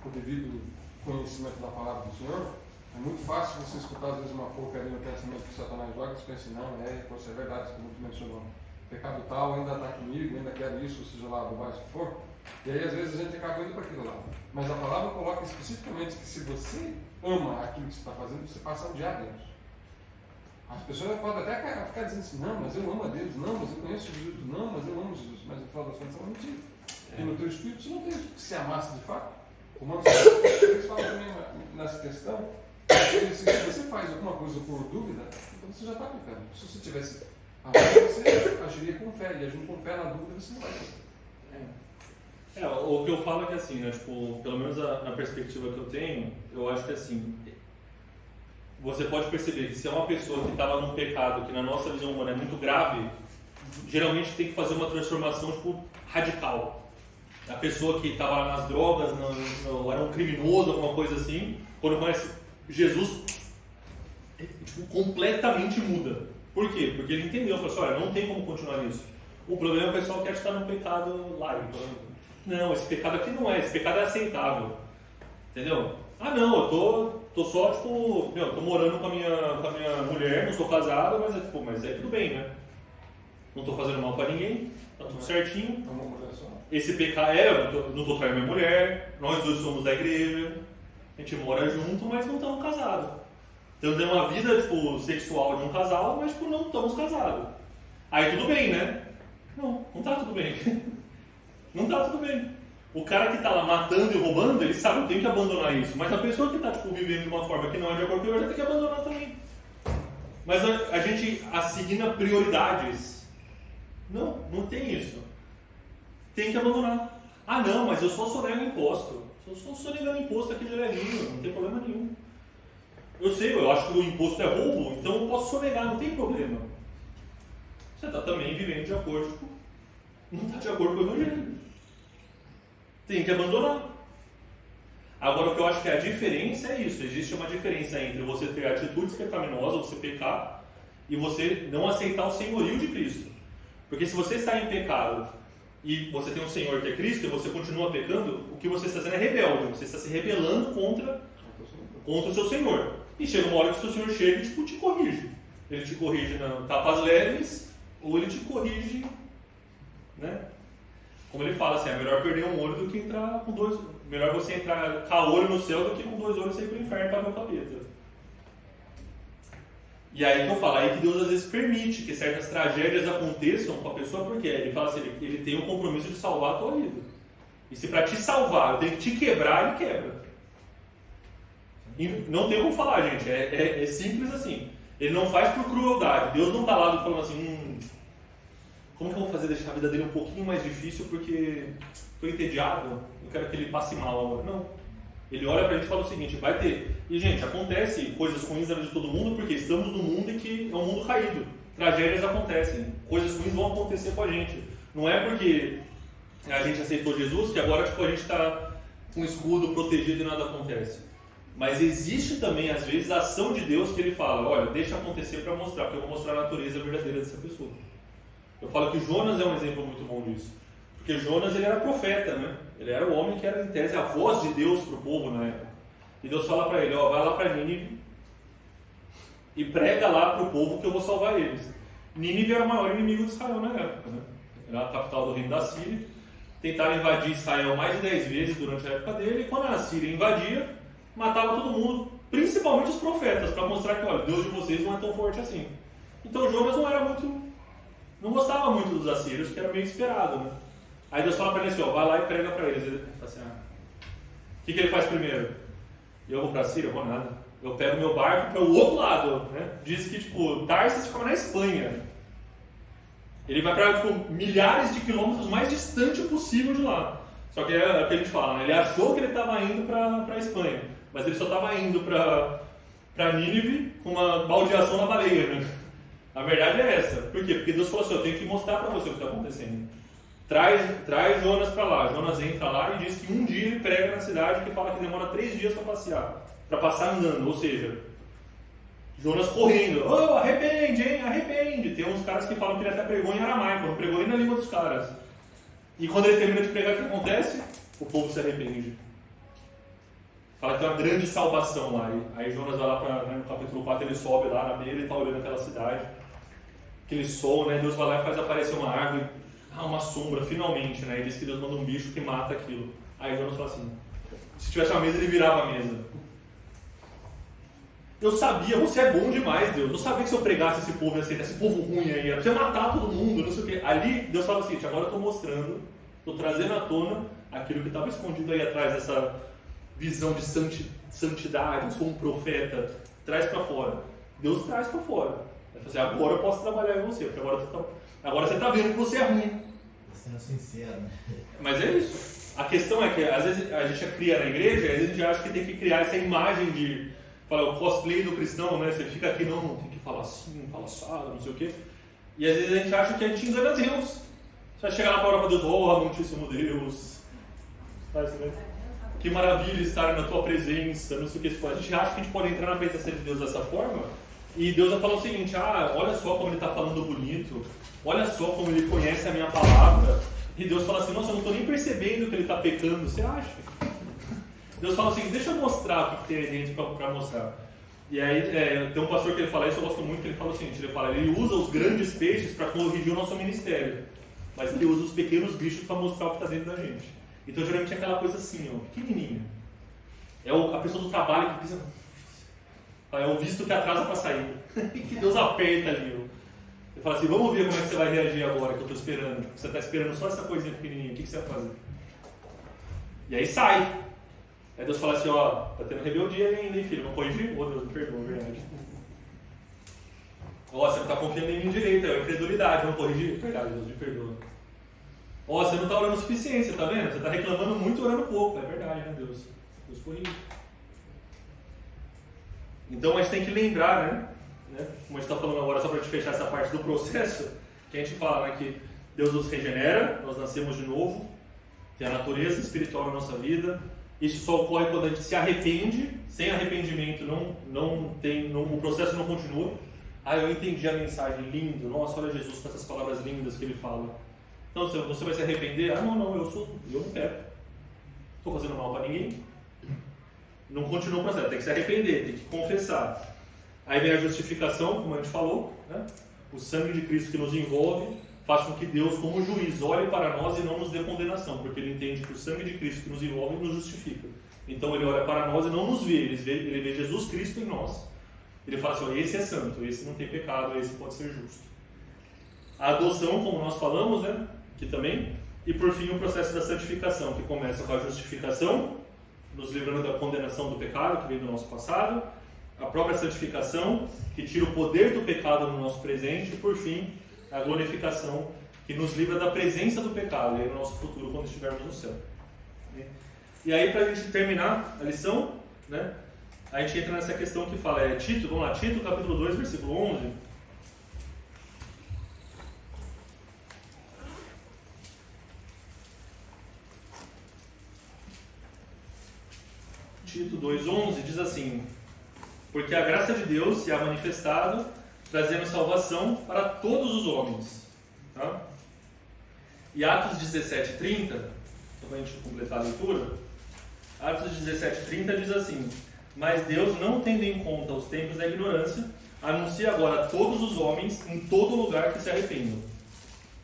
o devido conhecimento da palavra do Senhor, é muito fácil você escutar às vezes uma porcaria no pensamento que Satanás joga, você pensa, não, isso é verdade, como tu mencionou, pecado tal ainda está comigo, ainda quero isso, ou seja lá, a bobagem que for. E aí às vezes a gente acaba indo para aquilo lá. Mas a palavra coloca especificamente que se você ama aquilo que você está fazendo, você passa a odiar Deus. As pessoas podem até ficar dizendo assim, não, mas eu amo a Deus, não, mas eu conheço Jesus, não, mas eu amo Jesus. Mas no final das contas é uma mentira. E no teu espírito você não tem que se amasse de fato. Como eles falam também nessa questão, se você faz alguma coisa por dúvida, então você já está pecando. Se você tivesse amor, você agiria com fé, e agindo com fé na dúvida, você não vai fazer. O que eu falo é que assim, né, tipo, pelo menos na perspectiva que eu tenho, eu acho que assim, você pode perceber que se é uma pessoa que estava num pecado que na nossa visão humana é muito grave, geralmente tem que fazer uma transformação tipo, radical. A pessoa que estava lá nas drogas, era um criminoso, alguma coisa assim, quando conhece Jesus, tipo, completamente muda. Por quê? Porque ele entendeu, falou assim, olha, não tem como continuar nisso. O problema é o pessoal que está no pecado light. Não, esse pecado aqui não é, esse pecado é aceitável. Entendeu? Ah não, eu tô só, tipo, tô morando com a minha mulher, não sou casado, mas é tudo bem, né? Não tô fazendo mal pra ninguém, tá tudo certinho. Esse pecado eu não tô traindo minha mulher, nós dois somos da igreja, a gente mora junto, mas não estamos casados. Então tem uma vida, tipo, sexual de um casal, mas tipo, não estamos casados. Aí tudo bem, né? Não tá tudo bem. Não tá tudo bem. O cara que está lá matando e roubando, ele sabe que tem que abandonar isso. Mas a pessoa que está tipo, vivendo de uma forma que não é de acordo com ele, vai ter que abandonar também. Mas a gente assigna prioridades. Não tem isso. Tem que abandonar. Ah não, mas eu só sonego imposto. Se eu só sonegando imposto aqui de levinho, não tem problema nenhum. Eu sei, eu acho que o imposto é roubo, então eu posso sonegar, não tem problema. Você está também vivendo de acordo com... Não está de acordo com o evangelho. Tem que abandonar. Agora, o que eu acho que a diferença é isso. Existe uma diferença entre você ter atitudes pecaminosas, você pecar, e você não aceitar o senhorio de Cristo. Porque se você está em pecado e você tem um Senhor que é Cristo e você continua pecando, o que você está fazendo é rebelde. Você está se rebelando contra o seu Senhor. E chega uma hora que o seu Senhor chega e te corrige. Ele te corrige em tapas leves ou ele te corrige, né? Como ele fala assim, é melhor perder um olho do que entrar com dois. Melhor você entrar com a olho no céu do que com dois olhos e ir para o inferno para ver o capeta. E aí que eu falo, aí que Deus às vezes permite que certas tragédias aconteçam com a pessoa, porque ele fala assim, ele tem um compromisso de salvar a tua vida. E se para te salvar eu tenho que te quebrar, ele quebra. E não tem como falar, gente, é simples assim. Ele não faz por crueldade. Deus não está lá falando assim, como que eu vou fazer deixar a vida dele um pouquinho mais difícil porque estou entediado, eu quero que ele passe mal agora. Não. Ele olha pra gente e fala o seguinte, vai ter. E gente, acontece coisas ruins na vida de todo mundo porque estamos num mundo em que é um mundo caído. Tragédias acontecem, coisas ruins vão acontecer com a gente. Não é porque a gente aceitou Jesus que agora tipo, a gente está com um escudo protegido e nada acontece. Mas existe também, às vezes, a ação de Deus que ele fala, olha, deixa acontecer para mostrar, porque eu vou mostrar a natureza verdadeira dessa pessoa. Eu falo que Jonas é um exemplo muito bom disso. Porque Jonas ele era profeta, né? Ele era o homem que era, em tese, a voz de Deus para o povo na época. E Deus fala para ele, ó, vai lá para Nínive e prega lá para o povo que eu vou salvar eles. Nínive era o maior inimigo de Israel na época, né? Era a capital do reino da Síria. Tentaram invadir Israel mais de 10 vezes durante a época dele. E quando a Síria invadia, matava todo mundo, principalmente os profetas, para mostrar que, olha, Deus de vocês não é tão forte assim. Então Jonas não gostava muito dos assírios, que era meio esperado, né? Aí Deus fala para ele assim, ó, vai lá e prega para eles. Ele fala assim, o que ele faz primeiro? Eu vou para a Síria? Vou nada. eu pego meu barco para o outro lado, né? Diz que, tipo, Tarsis ficava na Espanha. Ele vai para, tipo, milhares de quilômetros mais distante possível de lá. Só que é o que a gente fala, né? Ele achou que ele estava indo para a Espanha, mas ele só estava indo para Nínive com uma baldeação na baleia, né? A verdade é essa. Por quê? Porque Deus falou assim, eu tenho que mostrar para você o que está acontecendo. Traz Jonas para lá. Jonas entra lá e diz que um dia ele prega na cidade que fala que demora 3 dias para passear, para passar andando, ou seja, Jonas correndo, oh, arrepende, hein, arrepende. Tem uns caras que falam que ele até pregou em aramaico, não pregou nem na língua dos caras. E quando ele termina de pregar, o que acontece? O povo se arrepende. Fala que tem uma grande salvação lá. Aí Jonas vai lá no capítulo 4, ele sobe lá na beira e está olhando aquela cidade. Aquele sol, né? Deus vai lá e faz aparecer uma árvore, uma sombra, finalmente, né? E diz que Deus manda um bicho que mata aquilo. Aí Jonas fala assim, se tivesse uma mesa, ele virava a mesa. Eu sabia, você é bom demais, Deus. Eu sabia que se eu pregasse esse povo, esse povo ruim aí, era pra você matar todo mundo, não sei o quê. Ali, Deus fala assim, agora eu estou mostrando, estou trazendo à tona aquilo que estava escondido aí atrás dessa visão de santidade, eu sou um profeta, traz para fora. Deus traz para fora. Vai fazer, agora eu posso trabalhar em você, porque agora você está vendo que você é ruim. Sendo sincero, né? Mas é isso. A questão é que às vezes a gente cria na igreja, às vezes a gente acha que tem que criar essa imagem de o cosplay do cristão, né? Você fica aqui, não, tem que falar assim, fala assado, não sei o quê. E às vezes a gente acha que a gente engana Deus. Você vai chegar lá para a Deus, oh, amantíssimo Deus. Que maravilha estar na tua presença, não sei o que. A gente acha que a gente pode entrar na presença de Deus dessa forma. E Deus vai falar o seguinte, olha só como ele está falando bonito. Olha só como ele conhece a minha palavra. E Deus fala assim, nossa, eu não estou nem percebendo que ele está pecando. Você acha? Deus fala assim, deixa eu mostrar o que tem aí dentro para mostrar. E aí tem um pastor que ele fala isso, eu gosto muito, que ele fala o seguinte, ele usa os grandes peixes para corrigir o nosso ministério, mas ele usa os pequenos bichos para mostrar o que está dentro da gente. Então geralmente é aquela coisa assim, pequenininha. É a pessoa do trabalho que precisa... É o visto que atrasa para sair. Que Deus aperta ali. Ele fala assim, vamos ver como é que você vai reagir agora que eu estou esperando. Você está esperando só essa coisinha pequenininha, o que você vai fazer? E aí sai. Aí Deus fala assim, tá tendo rebeldia ainda, hein, filho? Não corrigir? Deus me perdoa, é verdade. Você não está confiando em mim direito, é incredulidade, não corrigir? Verdade, Deus me perdoa. Você não está orando o suficiente, você está vendo? Você está reclamando muito orando pouco, é verdade, né, Deus? Deus corrige. Então a gente tem que lembrar, né? Como a gente está falando agora, só para a gente fechar essa parte do processo, que a gente fala, né, que Deus nos regenera, nós nascemos de novo, tem a natureza espiritual na nossa vida. Isso só ocorre quando a gente se arrepende. Sem arrependimento o processo não continua. Eu entendi a mensagem, lindo, nossa, olha Jesus com essas palavras lindas que ele fala. Então você vai se arrepender? Eu não peco. Estou fazendo mal para ninguém. Não continua o processo, tem que se arrepender, tem que confessar. Aí vem a justificação, como a gente falou, né? O sangue de Cristo que nos envolve faz com que Deus, como juiz, olhe para nós e não nos dê condenação, porque ele entende que o sangue de Cristo que nos envolve nos justifica. Então ele olha para nós e não nos vê, ele vê Jesus Cristo em nós. Ele fala assim, esse é santo, esse não tem pecado, esse pode ser justo. A adoção, como nós falamos, né? Que também. E por fim o processo da santificação, que começa com a justificação, nos livrando da condenação do pecado que veio do nosso passado, a própria santificação, que tira o poder do pecado no nosso presente, e por fim, a glorificação, que nos livra da presença do pecado, e aí no nosso futuro, quando estivermos no céu. E aí, para a gente terminar a lição, né, a gente entra nessa questão que fala, Tito, vamos lá, Tito, capítulo 2, versículo 11. Tito 2,11 diz assim, porque a graça de Deus se há manifestado, trazendo salvação para todos os homens. Tá? E Atos 17,30, só para a gente completar a leitura, Atos 17,30 diz assim, mas Deus, não tendo em conta os tempos da ignorância, anuncia agora a todos os homens em todo lugar que se arrependam.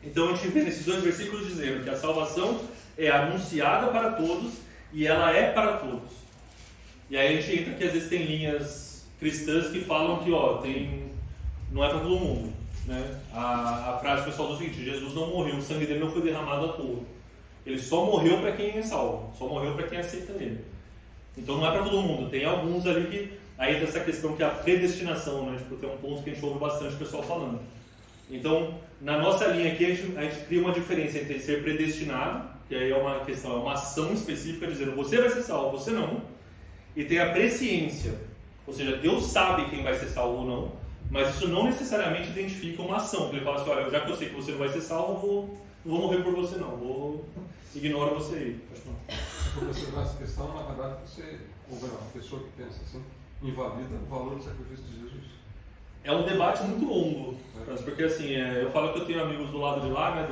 Então a gente vê nesses 2 versículos dizendo que a salvação é anunciada para todos e ela é para todos. E aí a gente entra que às vezes tem linhas cristãs que falam que não é para todo mundo. Né? A frase pessoal diz o seguinte, Jesus não morreu, o sangue dele não foi derramado à toa. Ele só morreu para quem é salvo, só morreu para quem aceita ele. Então não é para todo mundo, tem alguns ali que aí dessa questão que é a predestinação, né? Tipo, tem um ponto que a gente ouve bastante o pessoal falando. Então, na nossa linha aqui, a gente cria uma diferença entre ser predestinado, que aí é uma questão, é uma ação específica dizendo você vai ser salvo, você não, e tem a presciência, ou seja, Deus sabe quem vai ser salvo ou não, mas isso não necessariamente identifica uma ação, porque ele fala assim, olha, já que eu sei que você não vai ser salvo, não vou morrer por você não, vou ignorar você aí. Por você dar essa questão, na verdade, você, ou melhor, a pessoa que pensa assim, invalida o valor do sacrifício de Jesus. É um debate muito longo, porque assim, eu falo que eu tenho amigos do lado de lá, né,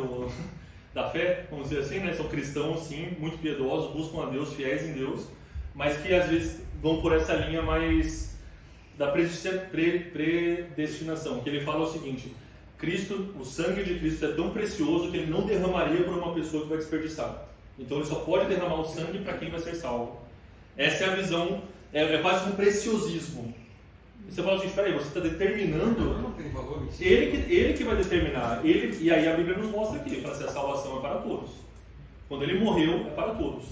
da fé, vamos dizer assim, né, são cristãos, sim, muito piedosos, buscam a Deus, fiéis em Deus, mas que às vezes vão por essa linha mais da predestinação, que ele fala o seguinte, Cristo, o sangue de Cristo é tão precioso que ele não derramaria por uma pessoa que vai desperdiçar. Então ele só pode derramar o sangue para quem vai ser salvo. Essa é a visão, é quase um preciosismo. Você fala assim, espera aí, você está determinando, não tem valor em si. ele que vai determinar, e aí a Bíblia nos mostra aqui, fala assim, a salvação é para todos. Quando ele morreu, é para todos.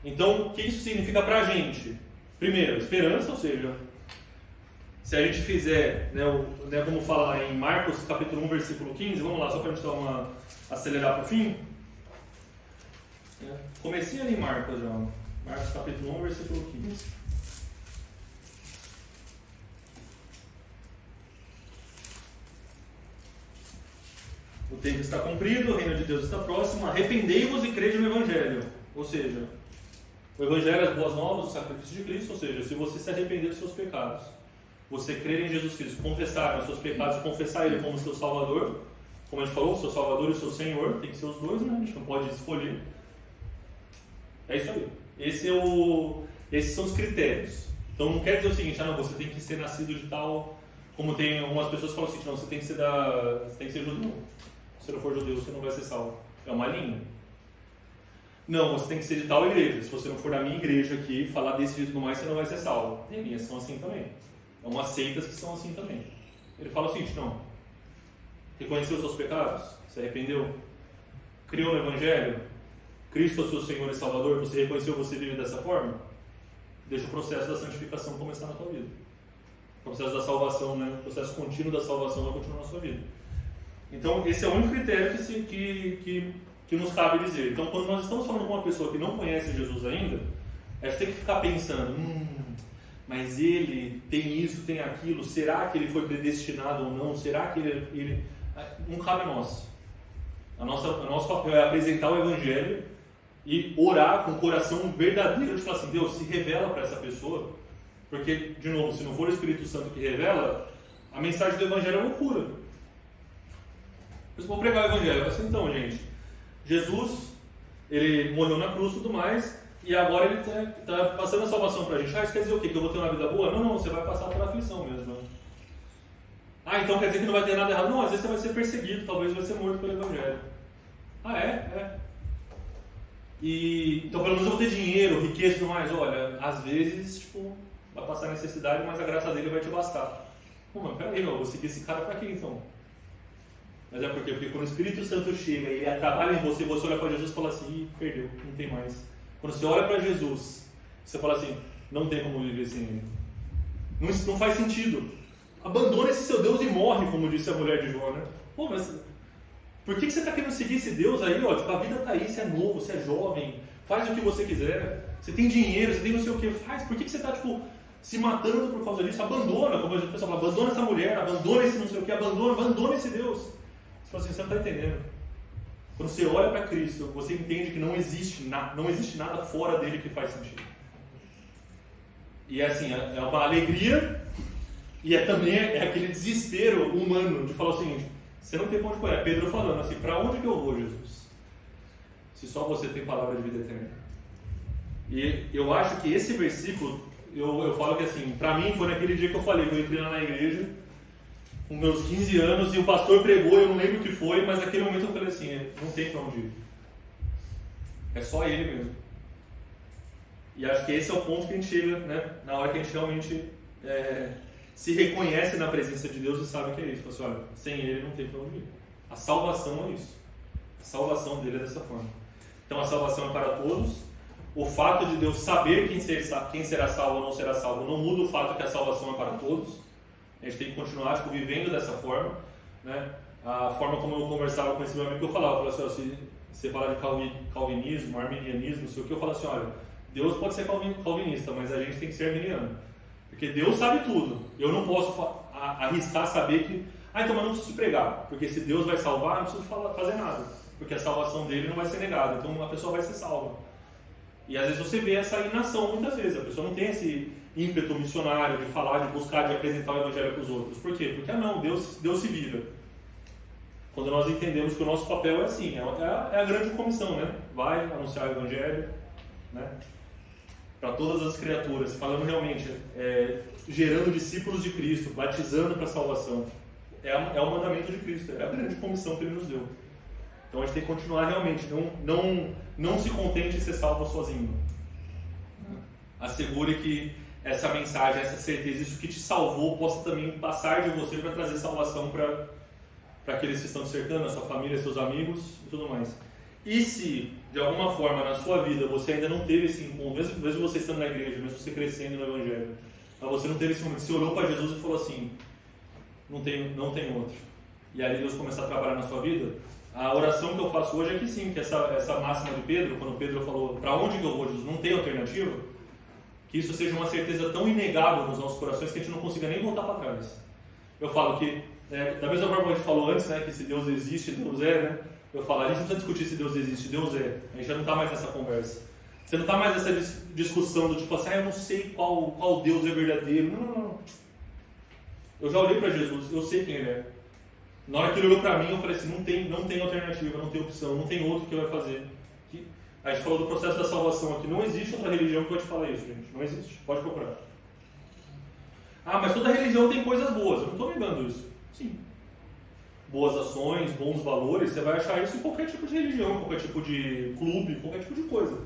Então, o que isso significa para a gente? Primeiro, esperança, ou seja, se a gente fizer, né, como fala lá em Marcos capítulo 1, versículo 15, vamos lá, só para a gente dar acelerar para o fim. Comecei ali em Marcos já, Marcos capítulo 1, versículo 15. O tempo está cumprido, o reino de Deus está próximo, arrependei-vos e crede no Evangelho. Ou seja, o Evangelho é as boas novas, o sacrifício de Cristo, ou seja, se você se arrepender dos seus pecados, você crer em Jesus Cristo, confessar os seus pecados e confessar Ele como seu Salvador, como a gente falou, o seu Salvador e o seu Senhor, tem que ser os dois, né? A gente não pode escolher. É isso aí. Esses são os critérios. Então não quer dizer o seguinte, não, você tem que ser nascido de tal, como tem algumas pessoas que falam assim, não, você tem que ser judeu. Se não for judeu, você não vai ser salvo. É uma linha. Não, você tem que ser de tal igreja. Se você não for da minha igreja aqui, falar desse jeito mais, você não vai ser salvo. Tem linhas que são assim também. É umas seitas que são assim também. Ele fala o seguinte, não. Reconheceu os seus pecados? Se arrependeu? Criou no Evangelho? Cristo é o seu Senhor e Salvador? Você reconheceu, você vive dessa forma? Deixa o processo da santificação começar na tua vida. O processo da salvação, né? O processo contínuo da salvação vai continuar na sua vida. Então, esse é o único critério que nos cabe dizer. Então, quando nós estamos falando com uma pessoa que não conhece Jesus ainda, a gente tem que ficar pensando, mas ele tem isso, tem aquilo, será que ele foi predestinado ou não? Será que ele... Não cabe a nós. O nosso papel é apresentar o Evangelho e orar com o coração verdadeiro de falar assim, Deus, se revela para essa pessoa, porque, de novo, se não for o Espírito Santo que revela, a mensagem do Evangelho é loucura. Eu vou pregar o Evangelho. Eu falo assim, então, gente, Jesus, ele morreu na cruz e tudo mais, e agora ele está passando a salvação para a gente. Isso quer dizer o quê? Que eu vou ter uma vida boa? Não, você vai passar por aflição mesmo. Então quer dizer que não vai ter nada errado? Não, às vezes você vai ser perseguido, talvez vai ser morto pelo Evangelho. É. Então pelo menos eu vou ter dinheiro, riqueza e tudo mais. Olha, às vezes, vai passar necessidade, mas a graça dele vai te bastar. Mas peraí, eu vou seguir esse cara para quê então? Mas é porque quando o Espírito Santo chega e ele trabalha em você, você olha para Jesus e fala assim, perdeu, não tem mais. Quando você olha para Jesus, você fala assim, não tem como viver sem ele. Não faz sentido. Abandona esse seu Deus e morre, como disse a mulher de Jó, né? Mas por que você está querendo seguir esse Deus aí? A vida está aí, você é novo, você é jovem, faz o que você quiser, você tem dinheiro, você tem não sei o que, faz. Por que você está se matando por causa disso? Abandona, como a gente fala, abandona essa mulher, abandona esse não sei o que, abandona esse Deus. Você fala assim, você não está entendendo. Quando você olha para Cristo, você entende que não existe nada fora dele que faz sentido. E é assim, é uma alegria e também aquele desespero humano de falar o seguinte, você não tem pra onde correr. Pedro falando assim, para onde que eu vou, Jesus? Se só você tem palavra de vida eterna. E eu acho que esse versículo, eu falo que assim, para mim foi naquele dia que eu falei, que eu entrei lá na igreja, com meus 15 anos, e o pastor pregou, eu não lembro o que foi, mas naquele momento eu falei assim, não tem pra onde ir. É só ele mesmo. E acho que esse é o ponto que a gente chega, né? Na hora que a gente realmente se reconhece na presença de Deus e sabe que é isso. Fala assim, olha, sem ele não tem pra onde ir. A salvação é isso. A salvação dele é dessa forma. Então a salvação é para todos. o fato de Deus saber quem será salvo ou não será salvo não muda o fato que a salvação é para todos. A gente tem que continuar vivendo dessa forma, né? A forma como eu conversava com esse meu amigo, que eu falava assim, ó, se você falar de calvinismo, arminianismo, não sei o que, eu falo assim, olha, Deus pode ser calvinista, mas a gente tem que ser arminiano. Porque Deus sabe tudo. Eu não posso arriscar saber que, então eu não preciso pregar, porque se Deus vai salvar, eu não preciso fazer nada, porque a salvação dele não vai ser negada, então a pessoa vai ser salva. E às vezes você vê essa inação, muitas vezes, a pessoa não tem esse ímpeto missionário de falar, de buscar, de apresentar o evangelho para os outros. Por quê? Porque Deus se vira. Quando nós entendemos que o nosso papel é assim, é a grande comissão, né? Vai anunciar o evangelho, né? Para todas as criaturas, falando realmente, gerando discípulos de Cristo, batizando para a salvação. É o mandamento de Cristo, é a grande comissão que Ele nos deu. Então a gente tem que continuar realmente, não se contente em ser salvo sozinho. Assegure que essa mensagem, essa certeza, isso que te salvou, possa também passar de você para trazer salvação para aqueles que estão te cercando, a sua família, seus amigos e tudo mais. E se, de alguma forma, na sua vida, você ainda não teve esse encontro, mesmo você estando na igreja, mesmo você crescendo no Evangelho, mas você não teve esse momento, você olhou para Jesus e falou assim, não tem outro. E aí Deus começar a trabalhar na sua vida, a oração que eu faço hoje é que sim, que essa máxima de Pedro, quando Pedro falou, para onde que eu vou, Jesus, não tem alternativa, que isso seja uma certeza tão inegável nos nossos corações que a gente não consiga nem voltar para trás. Eu falo que, da mesma forma que a gente falou antes, né, que se Deus existe, Deus é, né? Eu falo, a gente não precisa discutir se Deus existe, Deus é. A gente já não está mais nessa conversa. Você não está mais nessa discussão do tipo assim, eu não sei qual Deus é verdadeiro. Não. Eu já olhei para Jesus, eu sei quem Ele é. Na hora que Ele olhou para mim, eu falei assim, não tem alternativa, não tem opção, não tem outro que vai fazer. A gente falou do processo da salvação aqui. Não existe outra religião que vai te falar isso, gente. Não existe. Pode procurar. Mas toda religião tem coisas boas. Eu não estou negando isso. Sim. Boas ações, bons valores, você vai achar isso em qualquer tipo de religião, qualquer tipo de clube, qualquer tipo de coisa.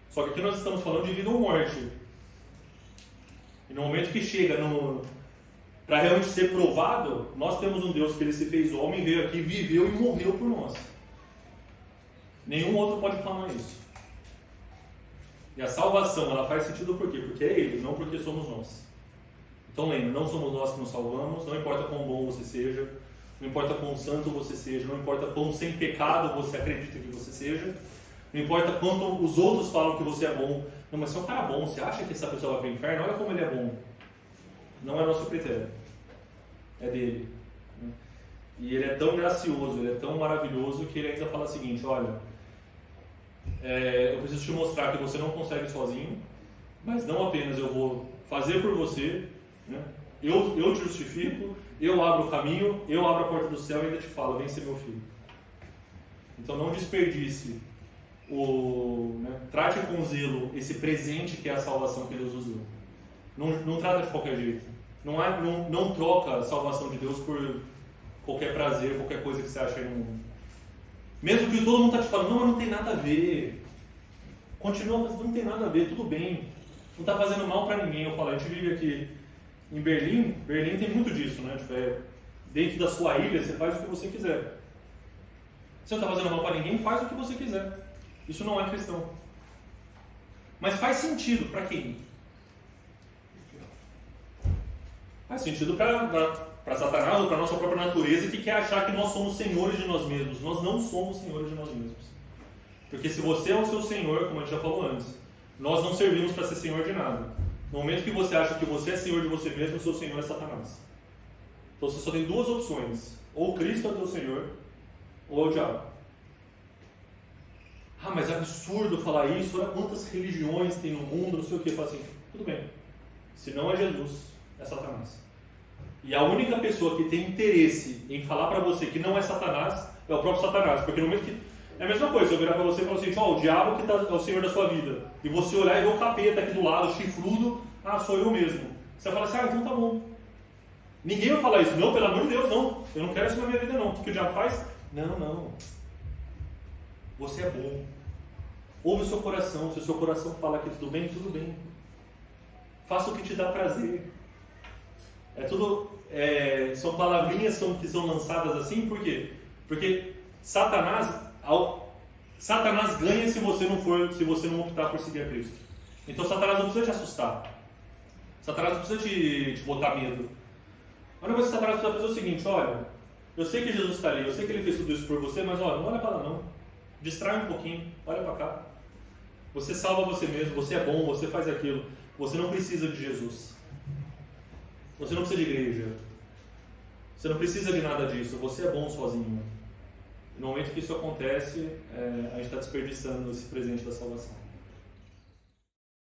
Só que aqui nós estamos falando de vida ou morte. E no momento que chega para realmente ser provado, nós temos um Deus que Ele se fez homem, veio aqui, viveu e morreu por nós. Nenhum outro pode reclamar isso. E a salvação, ela faz sentido por quê? Porque é Ele, não porque somos nós. Então lembre, não somos nós que nos salvamos, não importa quão bom você seja, não importa quão santo você seja, não importa quão sem pecado você acredita que você seja, não importa quanto os outros falam que você é bom. Não, mas se é um cara bom, você acha que essa pessoa vai para o inferno? Olha como ele é bom. Não é nosso critério. É dele. E ele é tão gracioso, ele é tão maravilhoso que ele ainda fala o seguinte, olha, eu preciso te mostrar que você não consegue sozinho, mas não apenas eu vou fazer por você, né? Eu te justifico, eu abro o caminho, eu abro a porta do céu e ainda te falo, vem ser meu filho. Então não desperdice, trate com zelo esse presente que é a salvação que Deus nos deu. Não trata de qualquer jeito. Não troca a salvação de Deus por qualquer prazer, qualquer coisa que você acha aí no mundo. Mesmo que todo mundo está te falando, não tem nada a ver. Continua fazendo, não tem nada a ver, tudo bem. Não está fazendo mal para ninguém. Eu falo, a gente vive aqui em Berlim tem muito disso, né? Tipo, dentro da sua ilha, você faz o que você quiser. Você não está fazendo mal para ninguém, faz o que você quiser. Isso não é cristão. Mas faz sentido para quem? Faz sentido para Satanás ou para a nossa própria natureza que quer achar que nós somos senhores de nós mesmos. Nós não somos senhores de nós mesmos. Porque se você é o seu senhor, como a gente já falou antes, nós não servimos para ser senhor de nada. No momento que você acha que você é senhor de você mesmo, o seu senhor é Satanás. Então você só tem duas opções. Ou Cristo é o teu senhor, ou é o diabo. Mas é absurdo falar isso. Olha quantas religiões tem no mundo, não sei o que. Fala assim, tudo bem. Se não é Jesus, é Satanás. E a única pessoa que tem interesse em falar para você que não é Satanás, é o próprio Satanás. Porque no momento que... É a mesma coisa, se eu virar para você e falar assim, o diabo que é o senhor da sua vida. E você olhar e ver o capeta aqui do lado, chifrudo, sou eu mesmo. Você vai falar assim, então tá bom. Ninguém vai falar isso. Não, pelo amor de Deus, não. Eu não quero isso na minha vida, não. O que o diabo faz? Não. Você é bom. Ouve o seu coração. Se o seu coração fala que tudo bem, tudo bem. Faça o que te dá prazer. São palavrinhas que são lançadas assim, por quê? Porque Satanás, Satanás ganha se você não optar por seguir a Cristo. Então Satanás não precisa te assustar. Satanás não precisa te botar medo. A única coisa que Satanás precisa fazer é o seguinte: olha, eu sei que Jesus está ali, eu sei que ele fez tudo isso por você, mas olha, não olha para lá não. Distrai um pouquinho, olha para cá. Você salva você mesmo, você é bom, você faz aquilo. Você não precisa de Jesus. Você não precisa de igreja. Você não precisa de nada disso, você é bom sozinho. No momento que isso acontece, a gente está desperdiçando esse presente da salvação.